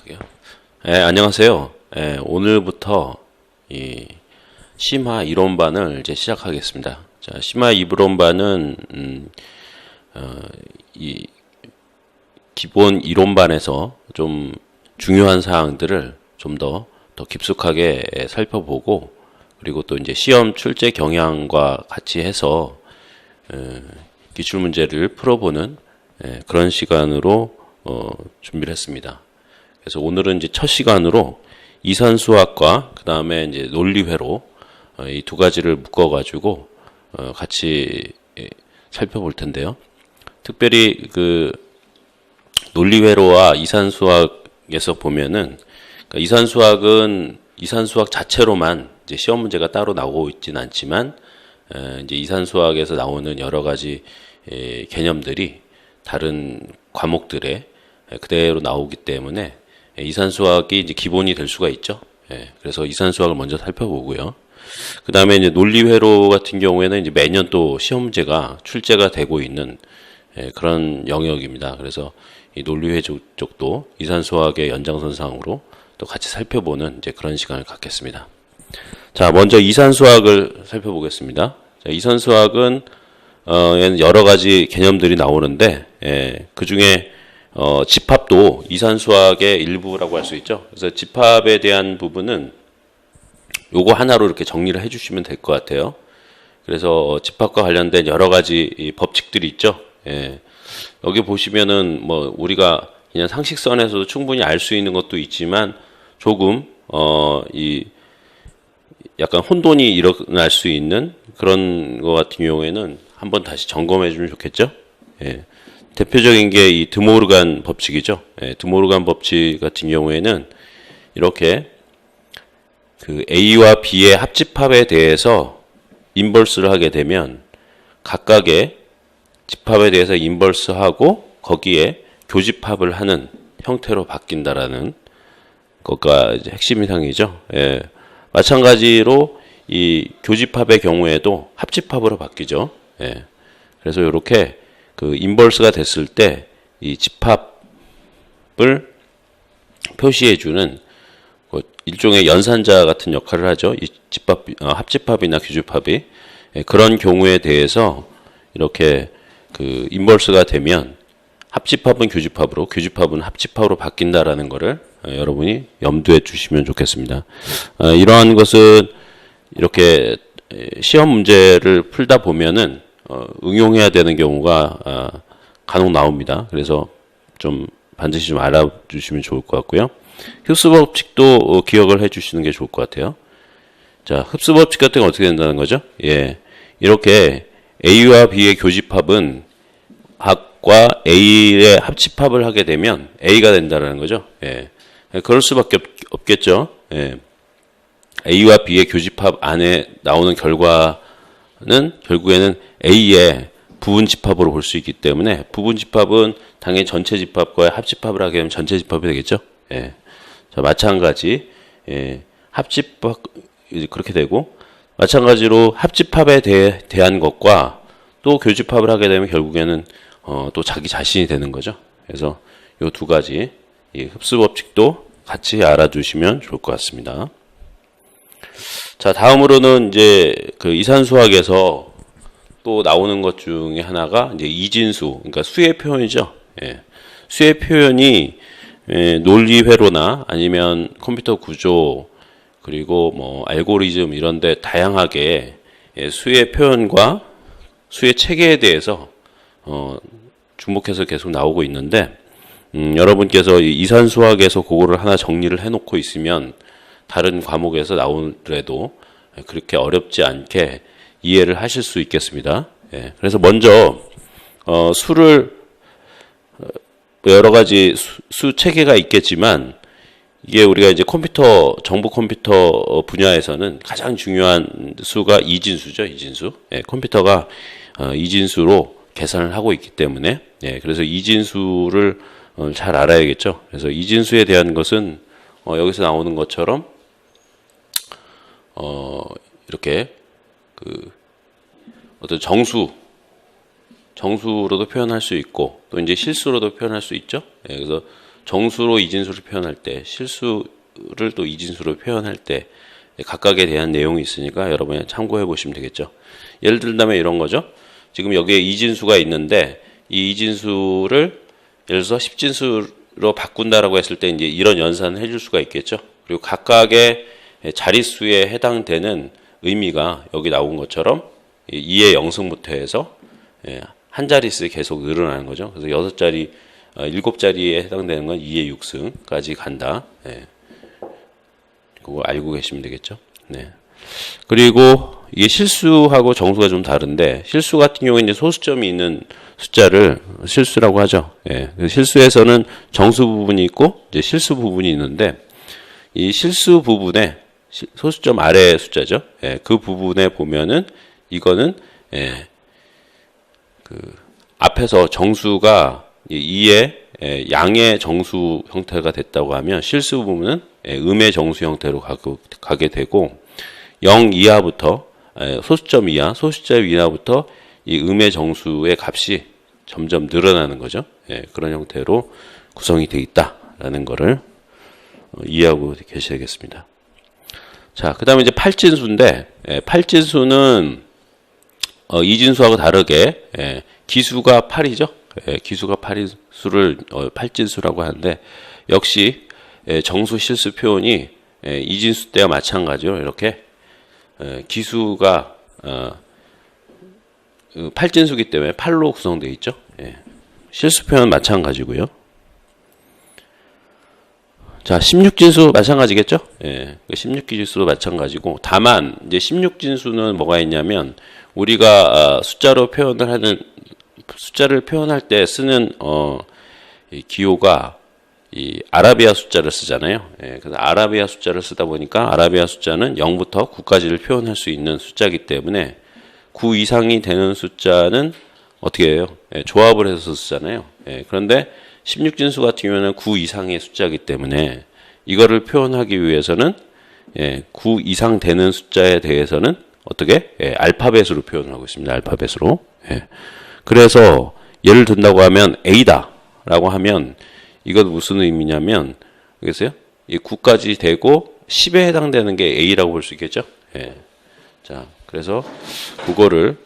시작할게요. 안녕하세요. 오늘부터 이 심화 이론반을 이제 시작하겠습니다. 자, 심화 이론반은 이 기본 이론반에서 좀 중요한 사항들을 좀 더 깊숙하게 살펴보고, 그리고 또 이제 시험 출제 경향과 같이 해서 기출 문제를 풀어보는 그런 시간으로 준비를 했습니다. 그래서 오늘은 이제 첫 시간으로 이산수학과 그 다음에 이제 논리회로 이 두 가지를 묶어가지고 같이 살펴볼 텐데요. 특별히 그 논리회로와 이산수학에서 보면은, 그러니까 이산수학은 이산수학 자체로만 이제 시험 문제가 따로 나오고 있지는 않지만, 이제 이산수학에서 나오는 여러 가지 개념들이 다른 과목들에 그대로 나오기 때문에 이산수학이 이제 기본이 될 수가 있죠. 그래서 이산수학을 먼저 살펴보고요. 그 다음에 이제 논리회로 같은 경우에는 이제 매년 또 시험 문제가 출제가 되고 있는 그런 영역입니다. 그래서 이 논리회 쪽도 이산수학의 연장선상으로 또 같이 살펴보는 이제 그런 시간을 갖겠습니다. 자, 먼저 이산수학을 살펴보겠습니다. 자, 이산수학은 여러 가지 개념들이 나오는데, 그 중에 집합도 이산수학의 일부라고 할 수 있죠. 그래서 집합에 대한 부분은 요거 하나로 이렇게 정리를 해주시면 될 것 같아요. 그래서 집합과 관련된 여러 가지 법칙들이 있죠. 여기 보시면은 뭐 우리가 그냥 상식선에서도 충분히 알 수 있는 것도 있지만, 조금 이 약간 혼돈이 일어날 수 있는 그런 것 같은 경우에는 한번 다시 점검해 주면 좋겠죠. 대표적인 게 이 드모르간 법칙이죠. 드모르간 법칙 같은 경우에는 이렇게 그 A와 B의 합집합에 대해서 인버스를 하게 되면 각각의 집합에 대해서 인버스하고 거기에 교집합을 하는 형태로 바뀐다라는 것가 이제 핵심 이상이죠. 마찬가지로 이 교집합의 경우에도 합집합으로 바뀌죠. 그래서 이렇게 그 인버스가 됐을 때 이 집합을 표시해주는 일종의 연산자 같은 역할을 하죠. 이 집합, 합집합이나 교집합이 그런 경우에 대해서 이렇게 그 인버스가 되면 합집합은 교집합으로, 교집합은 합집합으로 바뀐다라는 것을 여러분이 염두에 주시면 좋겠습니다. 이러한 것은 이렇게 시험 문제를 풀다 보면은 응용해야 되는 경우가 간혹 나옵니다. 그래서 좀 반드시 좀 알아주시면 좋을 것 같고요. 흡수 법칙도 기억을 해주시는 게 좋을 것 같아요. 자, 흡수 법칙 같은 건 어떻게 된다는 거죠? 이렇게 A와 B의 교집합은 각과 A의 합집합을 하게 되면 A가 된다는 거죠. 그럴 수밖에 없겠죠. A와 B의 교집합 안에 나오는 결과는 결국에는 A의 부분 집합으로 볼 수 있기 때문에, 부분 집합은 당연히 전체 집합과 합집합을 하게 되면 전체 집합이 되겠죠. 자, 마찬가지 합집합 그렇게 되고, 마찬가지로 합집합에 대한 것과 또 교집합을 하게 되면 결국에는 또 자기 자신이 되는 거죠. 그래서 이 두 가지 이 흡수 법칙도 같이 알아두시면 좋을 것 같습니다. 자, 다음으로는 이제 그 이산수학에서 또 나오는 것 중에 하나가 이제 이진수, 그러니까 수의 표현이죠. 수의 표현이 논리회로나 아니면 컴퓨터 구조, 그리고 뭐 알고리즘 이런데 다양하게 수의 표현과 수의 체계에 대해서 주목해서 계속 나오고 있는데, 여러분께서 이산수학에서 그거를 하나 정리를 해놓고 있으면 다른 과목에서 나오더라도 그렇게 어렵지 않게 이해를 하실 수 있겠습니다. 그래서 먼저 수를 여러 가지 수 체계가 있겠지만, 이게 우리가 이제 정보 컴퓨터 분야에서는 가장 중요한 수가 이진수죠. 이진수. 컴퓨터가 이진수로 계산을 하고 있기 때문에, 그래서 이진수를 잘 알아야겠죠. 그래서 이진수에 대한 것은 여기서 나오는 것처럼 이렇게 그 어떤 정수로도 표현할 수 있고, 또 이제 실수로도 표현할 수 있죠. 그래서 정수로 이진수를 표현할 때, 실수를 또 이진수로 표현할 때 각각에 대한 내용이 있으니까 여러분이 참고해 보시면 되겠죠. 예를 들자면 이런 거죠. 지금 여기에 이진수가 있는데 이 이진수를 예를 들어서 10진수로 바꾼다라고 했을 때 이제 이런 연산을 해줄 수가 있겠죠. 그리고 각각의 자릿수에 해당되는 의미가 여기 나온 것처럼 2의 0승부터 해서 한 자릿수 계속 늘어나는 거죠. 그래서 6자리, 7자리에 해당되는 건 2의 6승까지 간다. 그거 알고 계시면 되겠죠. 네. 그리고 이게 실수하고 정수가 좀 다른데, 실수 같은 경우에 이제 소수점이 있는 숫자를 실수라고 하죠. 실수에서는 정수 부분이 있고 이제 실수 부분이 있는데, 이 실수 부분에 소수점 아래 숫자죠. 그 부분에 보면은 이거는 그 앞에서 정수가 2의 양의 정수 형태가 됐다고 하면 실수 부분은 음의 정수 형태로 가게 되고 0 이하부터 소수점 이하, 소수점 이하부터 이 음의 정수의 값이 점점 늘어나는 거죠. 그런 형태로 구성이 되어 있다라는 거를 이해하고 계셔야겠습니다. 자, 그 다음에 이제 팔진수인데, 팔진수는 이진수하고 다르게 기수가 8이죠. 기수가 8인 수를 팔진수라고 하는데, 역시 정수 실수 표현이 이진수 때와 마찬가지로 이렇게 기수가 팔진수기 때문에 8로 구성되어 있죠. 실수 표현은 마찬가지고요. 자, 16진수 마찬가지겠죠? 16진수도 마찬가지고, 다만 이제 16진수는 뭐가 있냐면 우리가 숫자로 표현을 하는, 숫자를 표현할 때 쓰는 이 기호가 이 아라비아 숫자를 쓰잖아요. 그래서 아라비아 숫자를 쓰다 보니까 아라비아 숫자는 0부터 9까지를 표현할 수 있는 숫자이기 때문에 9 이상이 되는 숫자는 어떻게 해요? 조합을 해서 쓰잖아요. 그런데 16진수 같은 경우는 9 이상의 숫자이기 때문에 이거를 표현하기 위해서는 9 이상 되는 숫자에 대해서는 어떻게? 알파벳으로 표현을 하고 있습니다. 알파벳으로. 그래서 예를 든다고 하면 A다 라고 하면 이건 무슨 의미냐면, 알겠어요? 이 9까지 되고 10에 해당되는 게 A라고 볼 수 있겠죠? 자, 그래서 그거를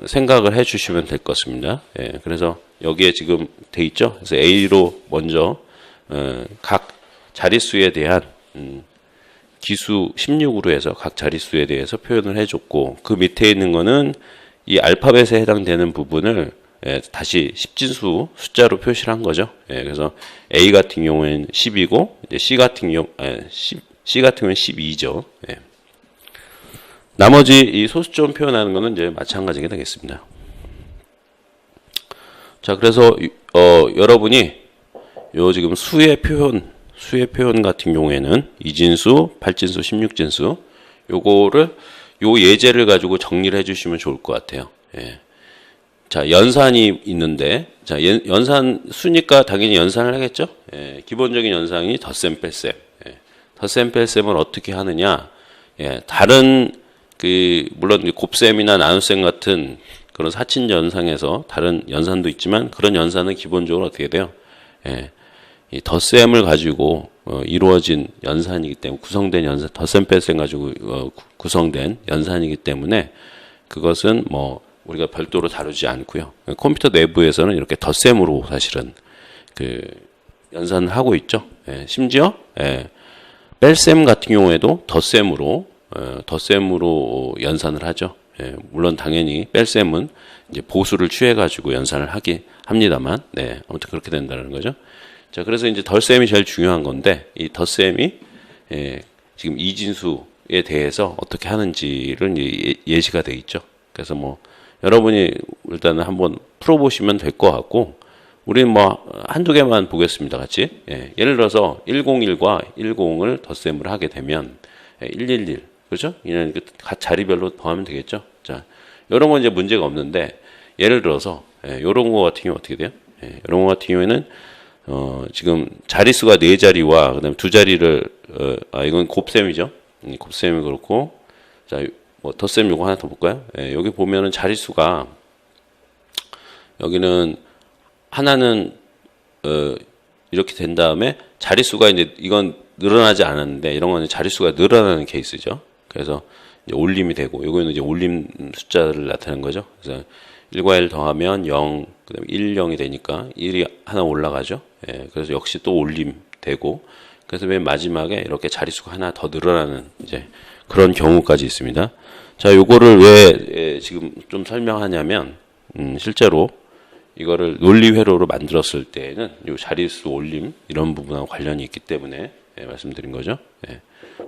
생각을 해 주시면 될 것 같습니다. 그래서 여기에 지금 돼 있죠? 그래서 A로 먼저 각 자릿수에 대한 기수 16으로 해서 각 자릿수에 대해서 표현을 해줬고, 그 밑에 있는 거는 이 알파벳에 해당되는 부분을 다시 10진수 숫자로 표시를 한 거죠. 그래서 A 같은 경우에는 10이고, 이제 C 같은 경우는 12죠. 나머지 이 소수점 표현하는 거는 이제 마찬가지게 되겠습니다. 자, 그래서 여러분이 요 지금 수의 표현 같은 경우에는 이진수, 팔진수, 16진수 요거를 요 예제를 가지고 정리를 해주시면 좋을 것 같아요. 자, 연산이 있는데, 자, 연산 수니까 당연히 연산을 하겠죠. 기본적인 연산이 덧셈 뺄셈. 덧셈 뺄셈을 어떻게 하느냐? 다른 물론 곱셈이나 나눗셈 같은 그런 사친 연산에서 다른 연산도 있지만, 그런 연산은 기본적으로 어떻게 돼요? 이 덧셈을 가지고 이루어진 연산이기 때문에, 구성된 연산, 덧셈 뺄셈 가지고 구성된 연산이기 때문에 그것은 뭐 우리가 별도로 다루지 않고요. 컴퓨터 내부에서는 이렇게 덧셈으로 사실은 연산을 하고 있죠. 심지어 뺄셈 같은 경우에도 덧셈으로 연산을 하죠. 물론 당연히 뺄셈은 이제 보수를 취해 가지고 연산을 합니다만, 아무튼 그렇게 된다는 거죠. 자, 그래서 이제 덧셈이 제일 중요한 건데, 이 덧셈이 지금 이진수에 대해서 어떻게 하는지를 예시가 되어 있죠. 그래서 뭐 여러분이 일단은 한번 풀어보시면 될 것 같고, 우리는 뭐 한두 개만 보겠습니다, 같이. 예를 들어서 101과 10을 덧셈을 하게 되면 111, 그렇죠? 이런 각 자리별로 더하면 되겠죠. 자, 이런 건 이제 문제가 없는데, 예를 들어서 이런 거 같은 경우 어떻게 돼요? 이런 거 같은 경우에는 지금 자릿수가 4자리와 그다음에 2자리를 이건 곱셈이죠. 곱셈이 그렇고, 자, 뭐 덧셈 요거 하나 더 볼까요? 여기 보면은 자릿수가 여기는 하나는 이렇게 된 다음에 자릿수가 이제 이건 늘어나지 않았는데 이런 거는 자릿수가 늘어나는 케이스죠. 그래서 이제 올림이 되고 이거는 이제 올림 숫자를 나타내는 거죠. 그래서 1과 1 더하면 0, 그다음에 1, 0이 되니까 1이 하나 올라가죠. 예, 그래서 역시 또 올림 되고 그래서 맨 마지막에 이렇게 자릿수가 하나 더 늘어나는 이제 그런 경우까지 있습니다. 자, 요거를 왜 지금 좀 설명하냐면 실제로 이거를 논리 회로로 만들었을 때에는 요 자릿수 올림 이런 부분하고 관련이 있기 때문에 말씀드린 거죠. 예.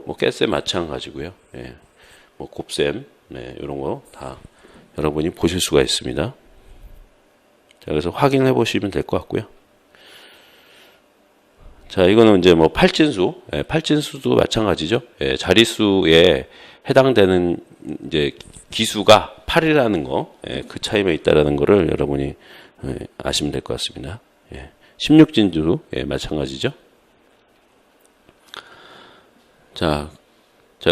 뭐 깻셈 마찬가지고요. 예. 뭐 곱셈 이런 거 다 여러분이 보실 수가 있습니다. 자, 그래서 확인해 보시면 될 것 같고요. 자, 이거는 이제 뭐 팔진수, 팔진수도 마찬가지죠. 자릿수에 해당되는 이제 기수가 8이라는 거, 그 차이만 있다라는 거를 여러분이 아시면 될 것 같습니다. 16진수, 마찬가지죠. 자,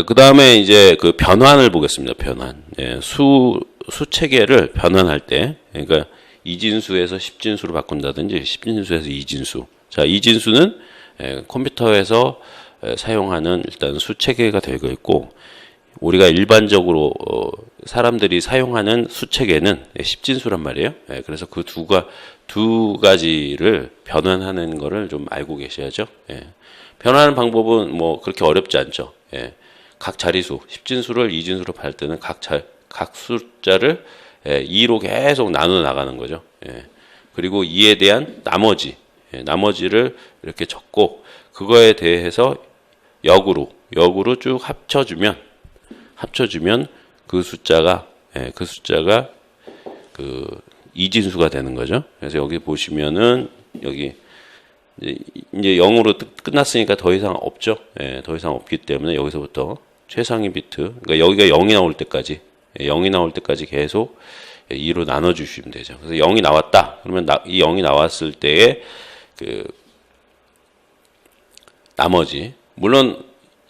그 다음에 이제 그 변환을 보겠습니다. 변환. 수체계를 변환할 때, 그러니까 2진수에서 10진수로 바꾼다든지 10진수에서 2진수. 자, 2진수는 컴퓨터에서 사용하는 일단 수체계가 되고 있고, 우리가 일반적으로 사람들이 사용하는 수체계는 10진수란 말이에요. 그래서 그 두 가지를 변환하는 거를 좀 알고 계셔야죠. 변환하는 방법은 뭐 그렇게 어렵지 않죠. 각 자리수, 10진수를 2진수로 발 때는 각 숫자를 2로 계속 나눠 나가는 거죠. 그리고 2에 대한 나머지를 이렇게 적고 그거에 대해서 역으로 쭉 합쳐주면 그 숫자가 그 2진수가 되는 거죠. 그래서 여기 보시면은 여기 이제 0으로 끝났으니까 더 이상 없죠. 더 이상 없기 때문에 여기서부터 최상위 비트, 그러니까 여기가 0이 나올 때까지 0이 나올 때까지 계속 2로 나눠 주시면 되죠. 그래서 0이 나왔다. 그러면 이 0이 나왔을 때에 그 나머지, 물론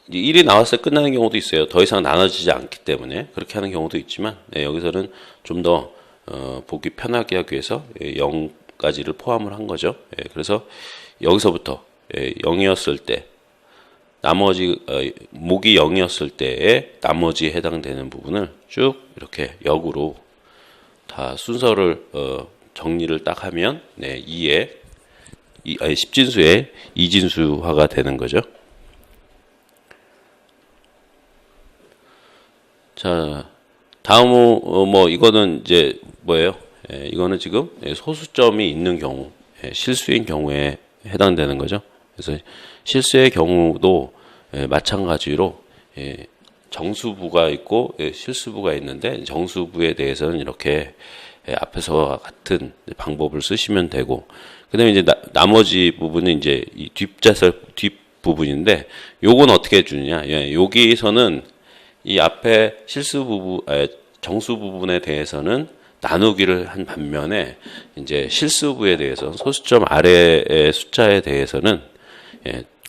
1이 나왔을 때 끝나는 경우도 있어요. 더 이상 나눠지지 않기 때문에 그렇게 하는 경우도 있지만 여기서는 좀 더 보기 편하게 하기 위해서 0까지를 포함을 한 거죠. 그래서 여기서부터 0이었을 때 나머지 목이 0이었을 때에 나머지에 해당되는 부분을 쭉 이렇게 역으로 다 순서를 정리를 딱 하면 10진수의 2진수화가 되는 거죠. 자, 다음은 뭐 이거는 이제 뭐예요? 이거는 지금 소수점이 있는 경우, 실수인 경우에 해당되는 거죠. 그래서 실수의 경우도 마찬가지로 정수부가 있고 실수부가 있는데 정수부에 대해서는 이렇게 앞에서와 같은 방법을 쓰시면 되고, 그다음에 이제 나머지 부분은 이제 이 뒷 부분인데 요건 어떻게 해주느냐? 여기서는 이 앞에 정수 부분에 대해서는 나누기를 한 반면에 이제 실수부에 대해서 소수점 아래의 숫자에 대해서는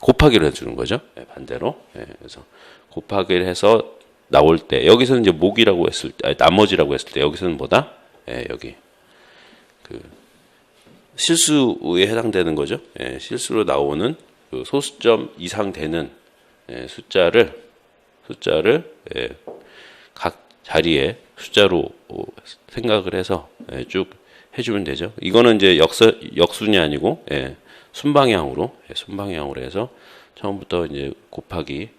곱하기를 해주는 거죠. 반대로. 그래서 곱하기를 해서 나올 때 여기서는 이제 목이라고 했을 때, 나머지라고 했을 때 여기서는 뭐다? 여기 그 실수에 해당되는 거죠. 실수로 나오는 그 소수점 이상 되는 숫자를 각 자리에 숫자로 생각을 해서 쭉 해주면 되죠. 이거는 이제 역순이 아니고 순방향으로 해서 처음부터 이제 곱하기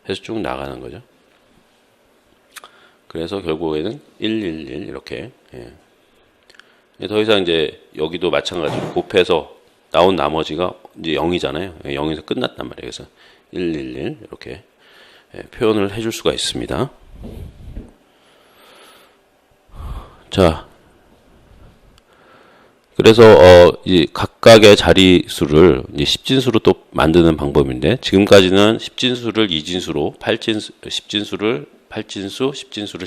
해서 쭉 나가는 거죠. 그래서 결국에는 111 이렇게. 더 이상 이제 여기도 마찬가지로 곱해서 나온 나머지가 이제 0이잖아요. 0에서 끝났단 말이에요. 그래서 111 이렇게 표현을 해줄 수가 있습니다. 자, 그래서 이 각각의 자리수를 이제 10진수로 또 만드는 방법인데, 지금까지는 10진수를 2진수로 10진수를 8진수, 10진수를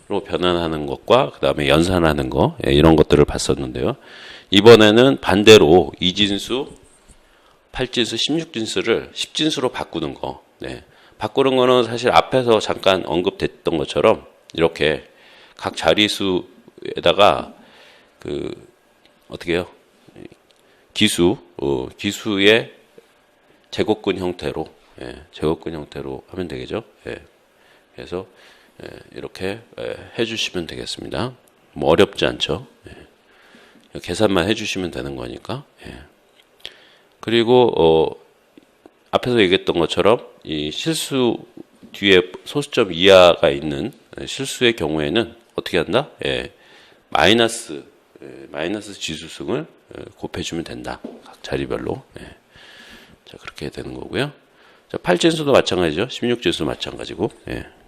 16진수로 변환하는 것과 그 다음에 연산하는 거, 이런 것들을 봤었는데요. 이번에는 반대로 2진수, 8진수, 16진수를 10진수로 바꾸는 거. 바꾸는 거는 사실 앞에서 잠깐 언급됐던 것처럼 이렇게 각 자리수에다가 어떻게 해요? 기수의 제곱근 형태로, 제곱근 형태로 하면 되겠죠. 그래서 이렇게 해주시면 되겠습니다. 뭐 어렵지 않죠. 계산만 해주시면 되는 거니까. 그리고 앞에서 얘기했던 것처럼 이 실수 뒤에 소수점 이하가 있는 실수의 경우에는 어떻게 한다? 마이너스 지수승을 곱해주면 된다. 각 자리별로. 자, 그렇게 되는 거고요. 자, 8진수도 마찬가지죠. 16진수도 마찬가지고.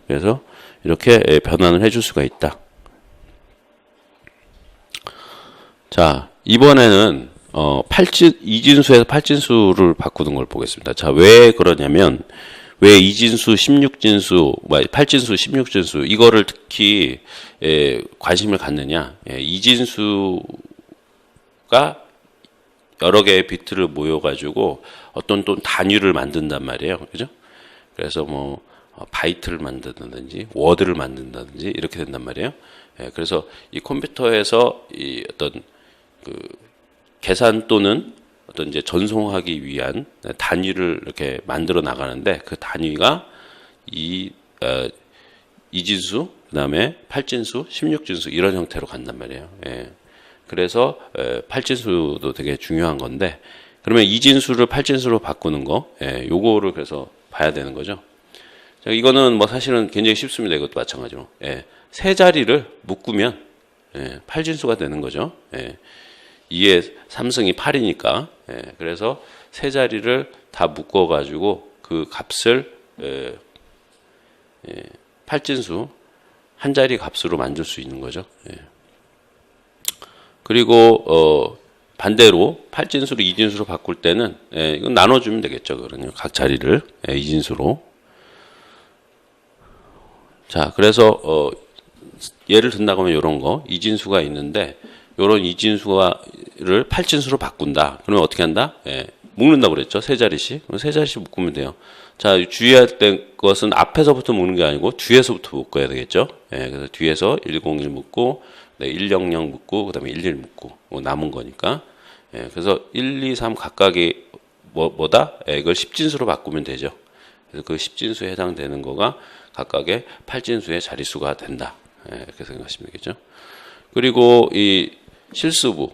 그래서 이렇게 변환을 해줄 수가 있다. 자, 이번에는 2진수에서 8진수를 바꾸는 걸 보겠습니다. 자, 왜 그러냐면 왜 2진수, 16진수, 8진수, 16진수 이거를 특히 관심을 갖느냐. 2진수가 여러 개의 비트를 모여가지고 어떤 또 단위를 만든단 말이에요. 그죠? 그래서 뭐 바이트를 만든다든지 워드를 만든다든지 이렇게 된단 말이에요. 그래서 이 컴퓨터에서 이 어떤 그 계산 또는 어떤 이제 전송하기 위한 단위를 이렇게 만들어 나가는데 그 단위가 이진수, 그다음에 8진수, 16진수 이런 형태로 간단 말이에요. 그래서 8진수도 되게 중요한 건데 그러면 2진수를 8진수로 바꾸는 거, 요거를 그래서 봐야 되는 거죠. 자, 이거는 뭐 사실은 굉장히 쉽습니다. 이것도 마찬가지로. 세 자리를 묶으면 8진수가 되는 거죠. 2의 3승이 8이니까. 그래서 세 자리를 다 묶어가지고 그 값을 8진수 한 자리 값으로 만들 수 있는 거죠. 그리고 반대로 8진수로 2진수로 바꿀 때는 이건 나눠주면 되겠죠. 그러면 각 자리를 2진수로. 자, 그래서 예를 든다고 하면 이런 거 2진수가 있는데 요런 2진수를 8진수로 바꾼다. 그러면 어떻게 한다? 묶는다고 그랬죠. 세 자리씩. 세 자리씩 묶으면 돼요. 자, 주의할 것은 앞에서부터 묶는 게 아니고 뒤에서부터 묶어야 되겠죠. 그래서 뒤에서 101 묶고 100 묶고 그다음에 11 묶고 남은 거니까. 그래서 1, 2, 3 각각이 뭐다? 이걸 10진수로 바꾸면 되죠. 그래서 그 10진수에 해당되는 거가 각각의 8진수의 자릿수가 된다. 이렇게 생각하시면 되겠죠. 그리고 이 실수부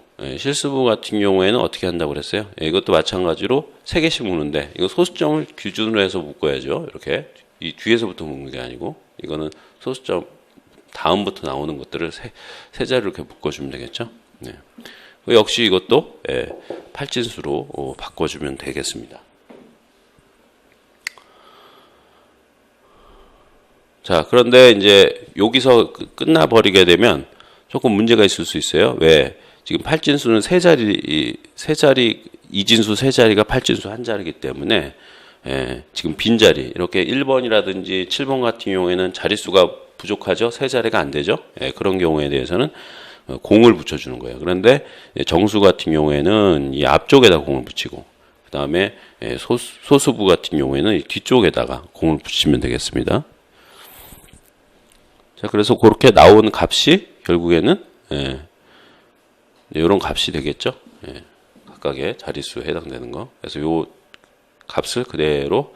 같은 경우에는 어떻게 한다고 그랬어요? 이것도 마찬가지로 3개씩 묶는데 이거 소수점을 기준으로 해서 묶어야죠. 이렇게 이 뒤에서부터 묶는 게 아니고 이거는 소수점 다음부터 나오는 것들을 세 자리로 이렇게 묶어주면 되겠죠. 역시 이것도 8진수로 바꿔주면 되겠습니다. 자, 그런데 이제 여기서 끝나버리게 되면 조금 문제가 있을 수 있어요. 왜? 지금 8진수는 세 자리, 2진수 세 자리가 8진수 한 자리이기 때문에, 지금 빈자리, 이렇게 1번이라든지 7번 같은 경우에는 자릿수가 부족하죠? 세 자리가 안 되죠? 그런 경우에 대해서는 공을 붙여주는 거예요. 그런데 정수 같은 경우에는 이 앞쪽에다 공을 붙이고, 그 다음에 소수부 같은 경우에는 뒤쪽에다가 공을 붙이면 되겠습니다. 자, 그래서 그렇게 나온 값이 결국에는 이런 값이 되겠죠. 각각의 자릿수에 해당되는 거. 그래서 요 값을 그대로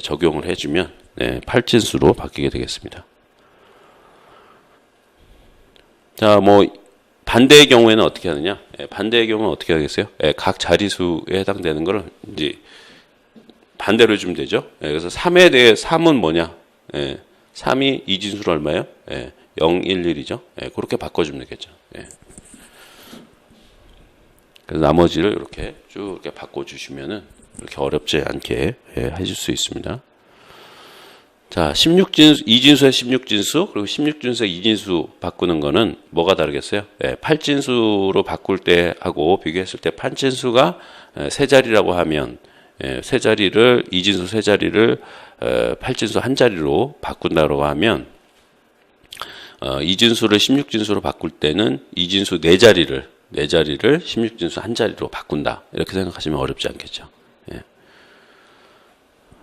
적용을 해주면 8진수로 바뀌게 되겠습니다. 자, 뭐 반대의 경우에는 어떻게 하느냐? 반대의 경우는 어떻게 하겠어요? 각 자릿수에 해당되는 거를 이제 반대로 해주면 되죠. 그래서 3에 대해 3은 뭐냐? 3이 2진수로 얼마예요? 0, 1, 1이죠. 그렇게 바꿔주면 되겠죠. 그래서 나머지를 이렇게 쭉 이렇게 바꿔주시면은 이렇게 어렵지 않게 해줄 수 있습니다. 자, 16진수, 2진수에 16진수, 그리고 16진수에 2진수 바꾸는 거는 뭐가 다르겠어요? 8진수로 바꿀 때 하고 비교했을 때 8진수가 세 자리라고 하면 세 자리를 2진수 세 자리를 8진수 한 자리로 바꾼다고 하면 2진수를 16진수로 바꿀 때는 2진수 네 자리를 16진수 한 자리로 바꾼다. 이렇게 생각하시면 어렵지 않겠죠.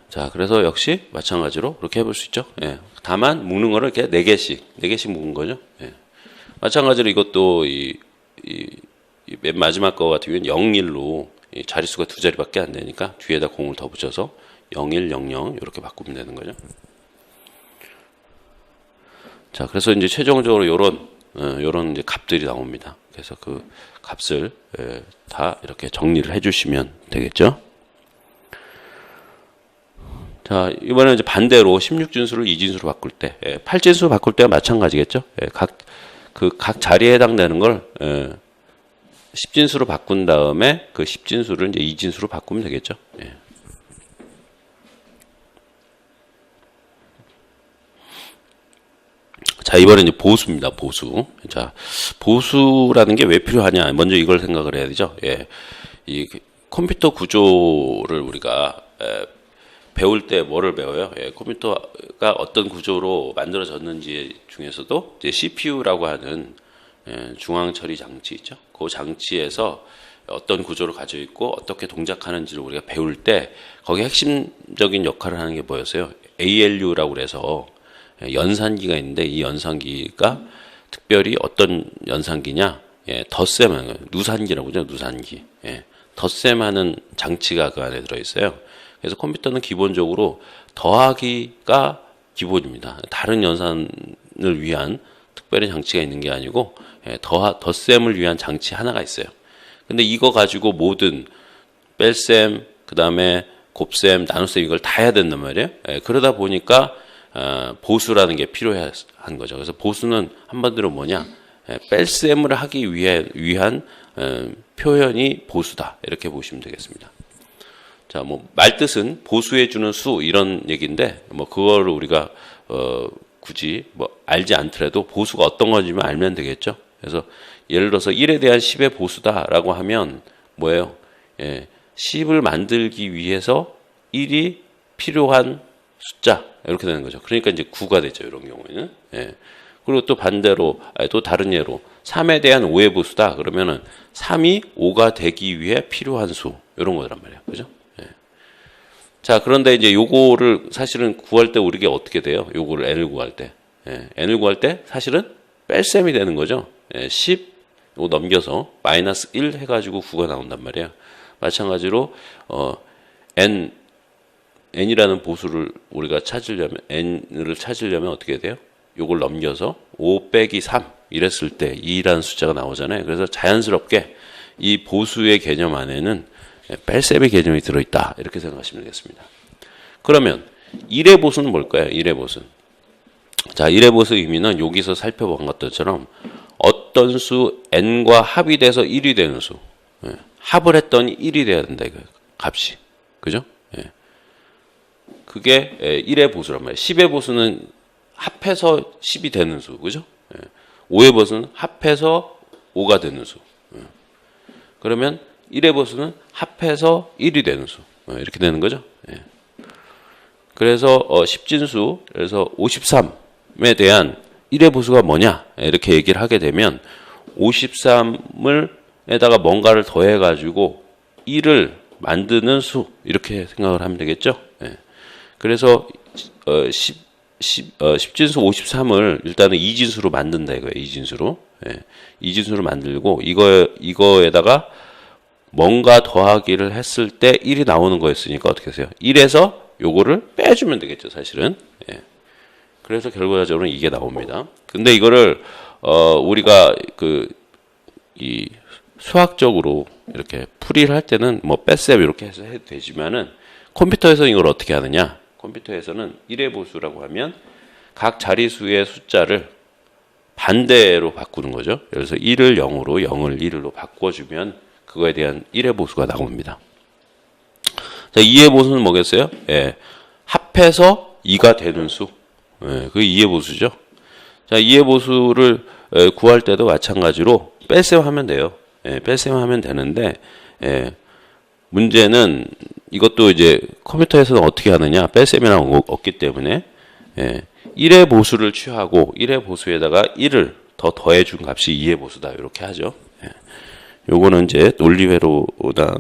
자, 그래서 역시 마찬가지로 그렇게 해볼 수 있죠. 다만 묶는 거를 이렇게 4개씩 묶은 거죠. 마찬가지로 이것도 맨 마지막 거 같은 경우는 0, 1로 이 자릿수가 두 자리밖에 안 되니까 뒤에다 공을 더 붙여서 01, 00 이렇게 바꾸면 되는 거죠. 자, 그래서 이제 최종적으로 요런 이제 값들이 나옵니다. 그래서 그 값을 다 이렇게 정리를 해주시면 되겠죠. 자, 이번에는 이제 반대로 16진수를 2진수로 바꿀 때, 8진수로 바꿀 때와 마찬가지겠죠. 각 자리에 해당되는 걸 10진수로 바꾼 다음에 그 10진수를 이제 2진수로 바꾸면 되겠죠. 자, 이번엔 이제 보수입니다. 보수. 자, 보수라는 게 왜 필요하냐? 먼저 이걸 생각을 해야 되죠. 이 컴퓨터 구조를 우리가 배울 때 뭐를 배워요? 컴퓨터가 어떤 구조로 만들어졌는지 중에서도 이제 CPU라고 하는 중앙 처리 장치 있죠. 그 장치에서 어떤 구조를 가지고 있고 어떻게 동작하는지를 우리가 배울 때 거기 핵심적인 역할을 하는 게 뭐였어요? ALU라고 그래서 연산기가 있는데 이 연산기가 특별히 어떤 연산기냐? 덧셈하는 누산기라고 하죠. 누산기. 덧셈하는 장치가 그 안에 들어있어요. 그래서 컴퓨터는 기본적으로 더하기가 기본입니다. 다른 연산을 위한 특별히 장치가 있는 게 아니고 덧셈을 위한 장치 하나가 있어요. 근데 이거 가지고 모든 뺄셈, 그 다음에 곱셈, 나눗셈 이걸 다 해야 된단 말이에요. 그러다 보니까 보수라는 게 필요한 거죠. 그래서 보수는 한마디로 뭐냐? 뺄셈을 하기 위한 표현이 보수다. 이렇게 보시면 되겠습니다. 자, 뭐 말뜻은 보수해주는 수 이런 얘기인데 뭐 그거를 우리가 굳이 뭐 알지 않더라도 보수가 어떤 건지만 알면 되겠죠. 그래서 예를 들어서 1에 대한 10의 보수다라고 하면 뭐예요? 10을 만들기 위해서 1이 필요한 숫자 이렇게 되는 거죠. 그러니까 이제 9가 되죠. 이런 경우에는. 그리고 또 반대로 또 다른 예로 3에 대한 5의 보수다 그러면은 3이 5가 되기 위해 필요한 수 이런 거란 말이에요. 그죠? 자, 그런데 이제 요거를 사실은 구할 때 우리가 어떻게 돼요? 요거를 n을 구할 때. n을 구할 때 사실은 뺄셈이 되는 거죠. 10 요거 넘겨서 마이너스 1 해가지고 9가 나온단 말이에요. 마찬가지로 n이라는 보수를 우리가 찾으려면 n을 찾으려면 어떻게 돼요? 요걸 넘겨서 5 빼기 3 이랬을 때 2라는 숫자가 나오잖아요. 그래서 자연스럽게 이 보수의 개념 안에는 뺄셈의 개념이 들어있다. 이렇게 생각하시면 되겠습니다. 그러면 1의 보수는 뭘까요? 1의 보수는. 자, 1의 보수 의미는 여기서 살펴본 것들처럼 어떤 수 n과 합이 돼서 1이 되는 수. 합을 했더니 1이 돼야 된다. 이거예요. 값이. 그죠? 그게 1의 보수란 말이에요. 10의 보수는 합해서 10이 되는 수. 그죠? 5의 보수는 합해서 5가 되는 수. 그러면 1의 보수는 합해서 1이 되는 수. 이렇게 되는 거죠. 그래서 10진수, 그래서 53에 대한 1의 보수가 뭐냐? 이렇게 얘기를 하게 되면 53을 에다가 뭔가를 더해가지고 1을 만드는 수 이렇게 생각을 하면 되겠죠. 그래서 10진수 53을 일단은 2진수로 만든다 이거예요. 2진수로. 2진수로 만들고 이거에다가 뭔가 더하기를 했을 때 1이 나오는 거였으니까 어떻게 하세요? 1에서 요거를 빼주면 되겠죠, 사실은. 그래서 결과적으로는 이게 나옵니다. 근데 이거를 우리가 이 수학적으로 이렇게 풀이를 할 때는 뭐 뺄셈 이렇게 해서 해도 되지만은 컴퓨터에서는 이걸 어떻게 하느냐? 컴퓨터에서는 1의 보수라고 하면 각 자리수의 숫자를 반대로 바꾸는 거죠. 그래서 1을 0으로 0을 1로 바꿔주면 그거에 대한 1의 보수가 나옵니다. 자, 2의 보수는 뭐겠어요? 합해서 2가 되는 수. 그게 2의 보수죠. 자, 2의 보수를 구할 때도 마찬가지로 뺄셈하면 돼요. 뺄셈하면 되는데 문제는 이것도 이제 컴퓨터에서는 어떻게 하느냐? 뺄셈이랑 없기 때문에 1의 보수를 취하고 1의 보수에다가 1을 더 더해준 값이 2의 보수다. 이렇게 하죠. 요거는 이제 논리회로나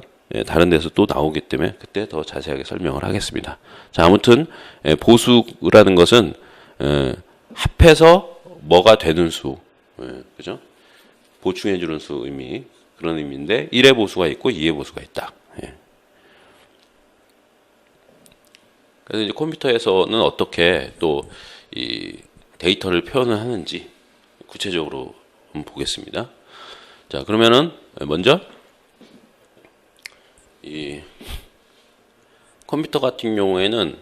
다른 데서 또 나오기 때문에 그때 더 자세하게 설명을 하겠습니다. 자, 아무튼 보수라는 것은 합해서 뭐가 되는 수, 그죠? 보충해주는 수 의미, 그런 의미인데 1의 보수가 있고 2의 보수가 있다. 그래서 이제 컴퓨터에서는 어떻게 또 이 데이터를 표현을 하는지 구체적으로 한번 보겠습니다. 자, 그러면은 먼저 이 컴퓨터 같은 경우에는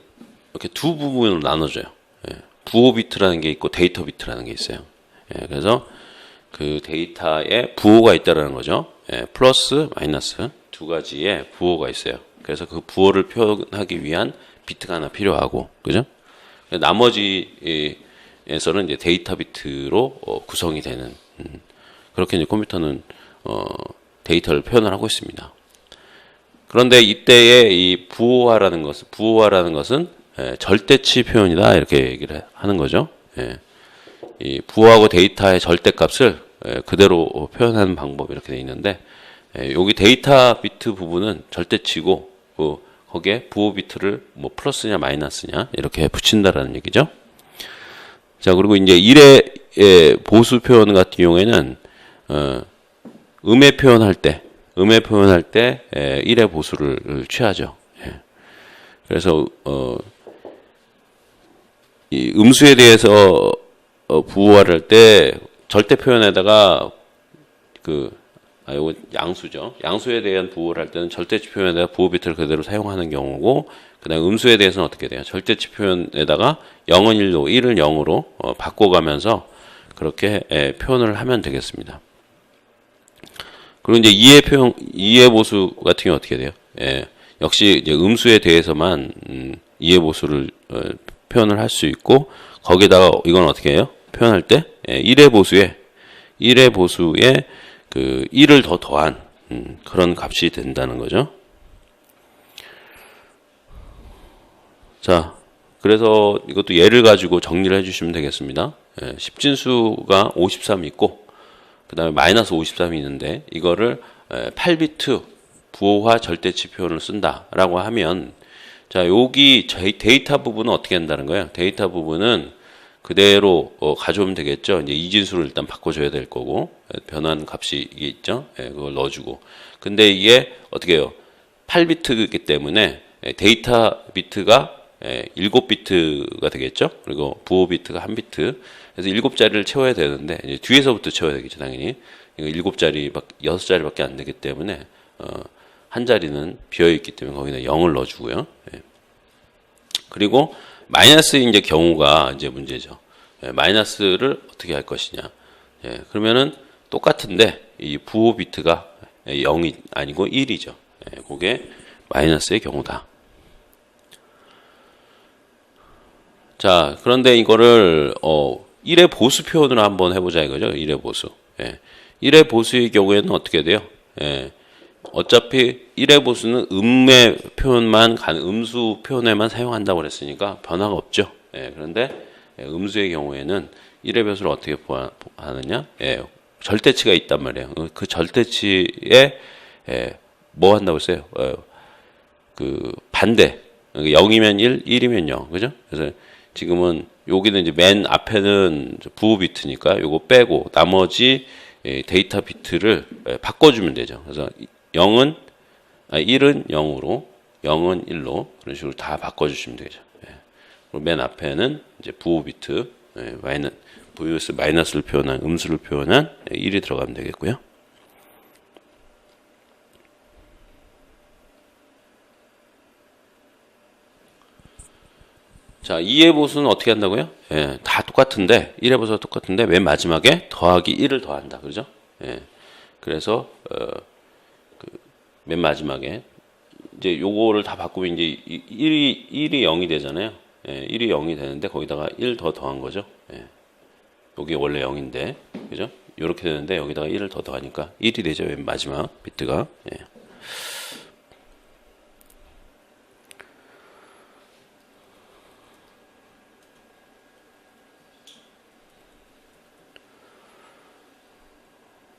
이렇게 두 부분으로 나눠져요. 예, 부호 비트라는 게 있고 데이터 비트라는 게 있어요. 예, 그래서 그 데이터에 부호가 있다라는 거죠. 예, 플러스 마이너스 두 가지의 부호가 있어요. 그래서 그 부호를 표현하기 위한 비트가 하나 필요하고, 그죠? 나머지에서는 이제 데이터 비트로 구성이 되는, 그렇게 이제 컴퓨터는 데이터를 표현을 하고 있습니다. 그런데 이때의 이 부호화라는 것은 절대치 표현이다, 이렇게 얘기를 하는 거죠. 예. 이 부호하고 데이터의 절대값을 그대로 표현하는 방법, 이렇게 되어 있는데, 여기 데이터 비트 부분은 절대치고 거기에 부호 비트를 뭐 플러스냐 마이너스냐 이렇게 붙인다라는 얘기죠. 자, 그리고 이제 1의 보수 표현 같은 경우에는 음의 표현할 때 1의 보수를 취하죠. 예. 그래서 이 음수에 대해서 부호화를 할 때 절대 표현에다가 요거 양수죠. 양수에 대한 부호를 할 때는 절대치 표현에다가 부호 비트를 그대로 사용하는 경우고, 그다음에 음수에 대해서는 어떻게 돼요? 절대치 표현에다가 0은 1로, 1을 0으로 바꿔가면서 그렇게 표현을 하면 되겠습니다. 그리고 이제 이해 보수 같은 경우 어떻게 돼요? 역시 이제 음수에 대해서만 이해 보수를 표현을 할 수 있고, 거기다가 이건 어떻게 해요? 표현할 때 1의 보수에 그 1을 더 더한 그런 값이 된다는 거죠. 자, 그래서 이것도 예를 가지고 정리를 해주시면 되겠습니다. 10진수가 53 있고, 그 다음에 마이너스 53이 있는데, 이거를 8비트 부호화 절대치 표현을 쓴다라고 하면, 자, 여기 데이터 부분은 어떻게 한다는 거예요? 데이터 부분은 그대로 가져오면 되겠죠. 이제 이진수를 일단 바꿔줘야 될 거고, 변환 값이 이게 있죠. 그걸 넣어주고. 근데 이게 어떻게 해요? 8비트이기 때문에 데이터 비트가 7비트가 되겠죠. 그리고 부호 비트가 1비트. 그래서 7자리를 채워야 되는데, 이제 뒤에서부터 채워야 되겠죠, 당연히. 이거 6자리밖에 안 되기 때문에, 한 자리는 비어있기 때문에 거기다 0을 넣어주고요. 그리고 마이너스의 이제 경우가 이제 문제죠. 마이너스를 어떻게 할 것이냐. 그러면은 똑같은데 이 부호 비트가 0이 아니고 1이죠. 그게 마이너스의 경우다. 자, 그런데 이거를 1의 보수 표현으로 한번 해보자 이거죠. 1의 보수. 1의 보수의 경우에는 어떻게 돼요? 어차피 1의 보수는 음의 표현만 음수 표현에만 사용한다고 그랬으니까 변화가 없죠. 그런데 음수의 경우에는 1의 보수를 어떻게 하느냐? 절대치가 있단 말이에요. 그 절대치에 뭐 한다고 했어요? 그 반대. 0이면 1, 1이면 0. 그죠? 그래서 지금은 여기는 이제 맨 앞에는 부호 비트니까 요거 빼고 나머지 데이터 비트를 바꿔주면 되죠. 그래서 1은 0으로, 0은 1로 그런 식으로 다 바꿔주시면 되죠. 그리고 맨 앞에는 이제 부호 비트, 마이너스를 표현한, 음수를 표현한 1이 들어가면 되겠고요. 자, 2의 보수는 어떻게 한다고요? 다 똑같은데, 1의 보수가 똑같은데, 맨 마지막에 더하기 1을 더한다. 그죠? 그래서, 맨 마지막에, 이제 요거를 다 바꾸면 이제 1이 0이 되잖아요. 1이 0이 되는데, 거기다가 1 더 더한 거죠. 여기 원래 0인데, 그죠? 요렇게 되는데, 여기다가 1을 더 더하니까 1이 되죠. 맨 마지막 비트가.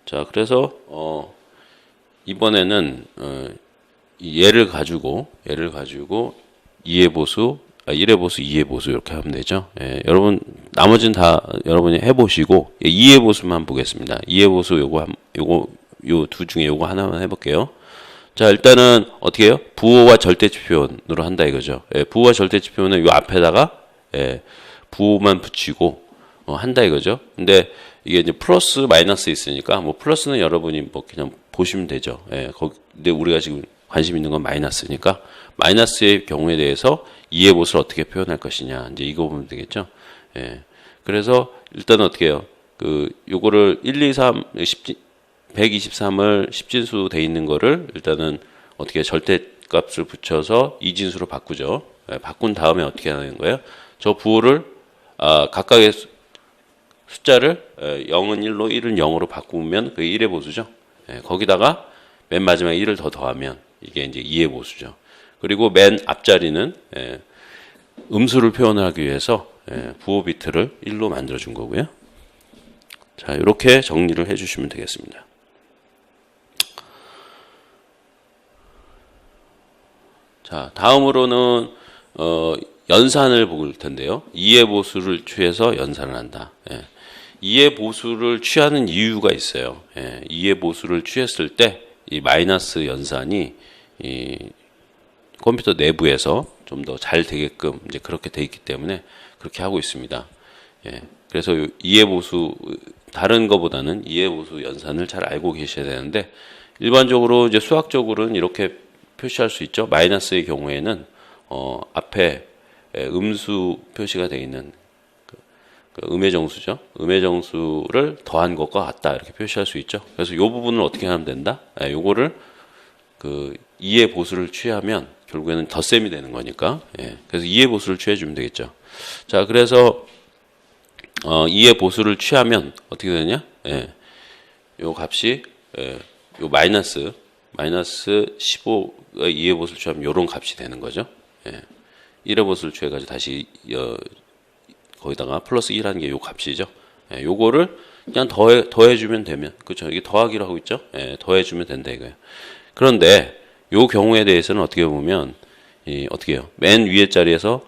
자, 그래서 이번에는 이 예를 가지고 2의 보수, 1의 보수, 2의 보수 이렇게 하면 되죠. 여러분 나머지는 다 여러분이 해보시고 2의 보수만 보겠습니다. 2의 보수 요거 요 두 중에 요거 하나만 해볼게요. 자, 일단은 어떻게 해요? 부호와 절대치표원으로 한다 이거죠. 예, 부호와 절대치표는 요 앞에다가 예, 부호만 붙이고 한다 이거죠. 근데 이게 이제 플러스 마이너스 있으니까 뭐 플러스는 여러분이 뭐 그냥 보시면 되죠. 예, 근데 우리가 지금 관심 있는 건 마이너스니까 마이너스의 경우에 대해서 이해 보수를 어떻게 표현할 것이냐 이제 이거 보면 되겠죠. 예, 그래서 일단은 어떻게 해요? 요거를 1, 2, 3, 123을 10진수 돼 있는 거를 일단은 어떻게 절대값을 붙여서 이진수로 바꾸죠. 예, 바꾼 다음에 어떻게 하는 거예요? 저 부호를 각각의 숫자를 0은 1로 1은 0으로 바꾸면 그게 1의 보수죠. 예, 거기다가 맨 마지막에 1을 더 더하면 이게 이제 2의 보수죠. 그리고 맨 앞자리는 음수를 표현하기 위해서 부호 비트를 1로 만들어 준 거고요. 자, 이렇게 정리를 해 주시면 되겠습니다. 자, 다음으로는 연산을 볼 텐데요. 2의 보수를 취해서 연산을 한다. 예. 2의 보수를 취하는 이유가 있어요. 예. 2의 보수를 취했을 때 이 마이너스 연산이 이 컴퓨터 내부에서 좀 더 잘 되게끔 이제 그렇게 돼 있기 때문에 그렇게 하고 있습니다. 예. 그래서 2의 보수 다른 거보다는 2의 보수 연산을 잘 알고 계셔야 되는데 일반적으로 이제 수학적으로는 이렇게 표시할 수 있죠. 마이너스의 경우에는 앞에 음수 표시가 되어 있는 그 음의 정수죠. 음의 정수를 더한 것과 같다 이렇게 표시할 수 있죠. 그래서 이 부분을 어떻게 하면 된다? 요거를 2의 보수를 취하면 결국에는 덧셈이 되는 거니까. 예. 그래서 2의 보수를 취해주면 되겠죠. 자, 그래서 2의 보수를 취하면 어떻게 되냐? 예. 요 값이 요 마이너스 15의 2의 보수를 취하면 요런 값이 되는 거죠. 예. 1의 보수를 취해가지고 다시 거기다가 플러스 1하는 게 요 값이죠. 예, 요거를 그냥 더해주면 되면, 그렇죠? 이게 더하기로 하고 있죠? 예, 더해주면 된다 이거예요. 그런데 요 경우에 대해서는 어떻게 보면, 어떻게 해요? 맨 위에 자리에서,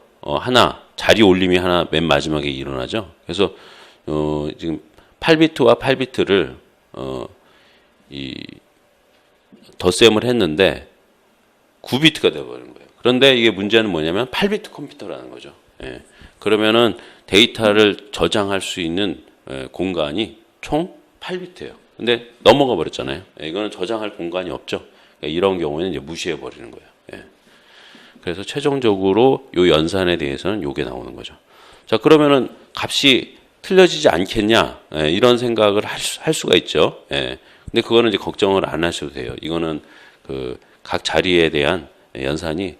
자리 올림이 하나 맨 마지막에 일어나죠? 그래서, 지금 8비트와 8비트를, 덧셈을 했는데, 9비트가 되어버리는 거예요. 그런데 이게 문제는 뭐냐면, 8비트 컴퓨터라는 거죠. 예. 그러면은 데이터를 저장할 수 있는 공간이 총 8비트예요. 근데 넘어가 버렸잖아요. 이거는 저장할 공간이 없죠. 그러니까 이런 경우에는 이제 무시해 버리는 거예요. 예. 그래서 최종적으로 요 연산에 대해서는 요게 나오는 거죠. 자, 그러면은 값이 틀려지지 않겠냐? 예, 이런 생각을 할 수가 있죠. 예. 근데 그거는 이제 걱정을 안 하셔도 돼요. 이거는 각 자리에 대한 연산이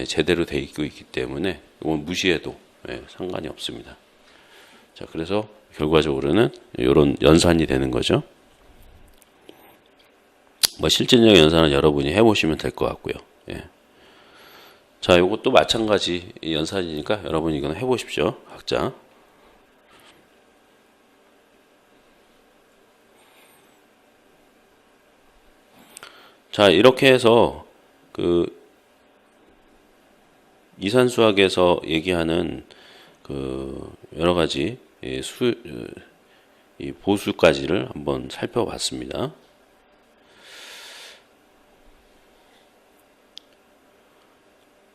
제대로 돼 있고 있기 때문에 이건 무시해도 상관이 없습니다. 자, 그래서 결과적으로는 이런 연산이 되는 거죠. 뭐 실질적 연산은 여러분이 해보시면 될 것 같고요. 예. 자, 이것도 마찬가지 연산이니까 여러분 이건 해보십시오. 각자. 자, 이렇게 해서 이산수학에서 얘기하는 여러 가지 이 보수까지를 한번 살펴봤습니다.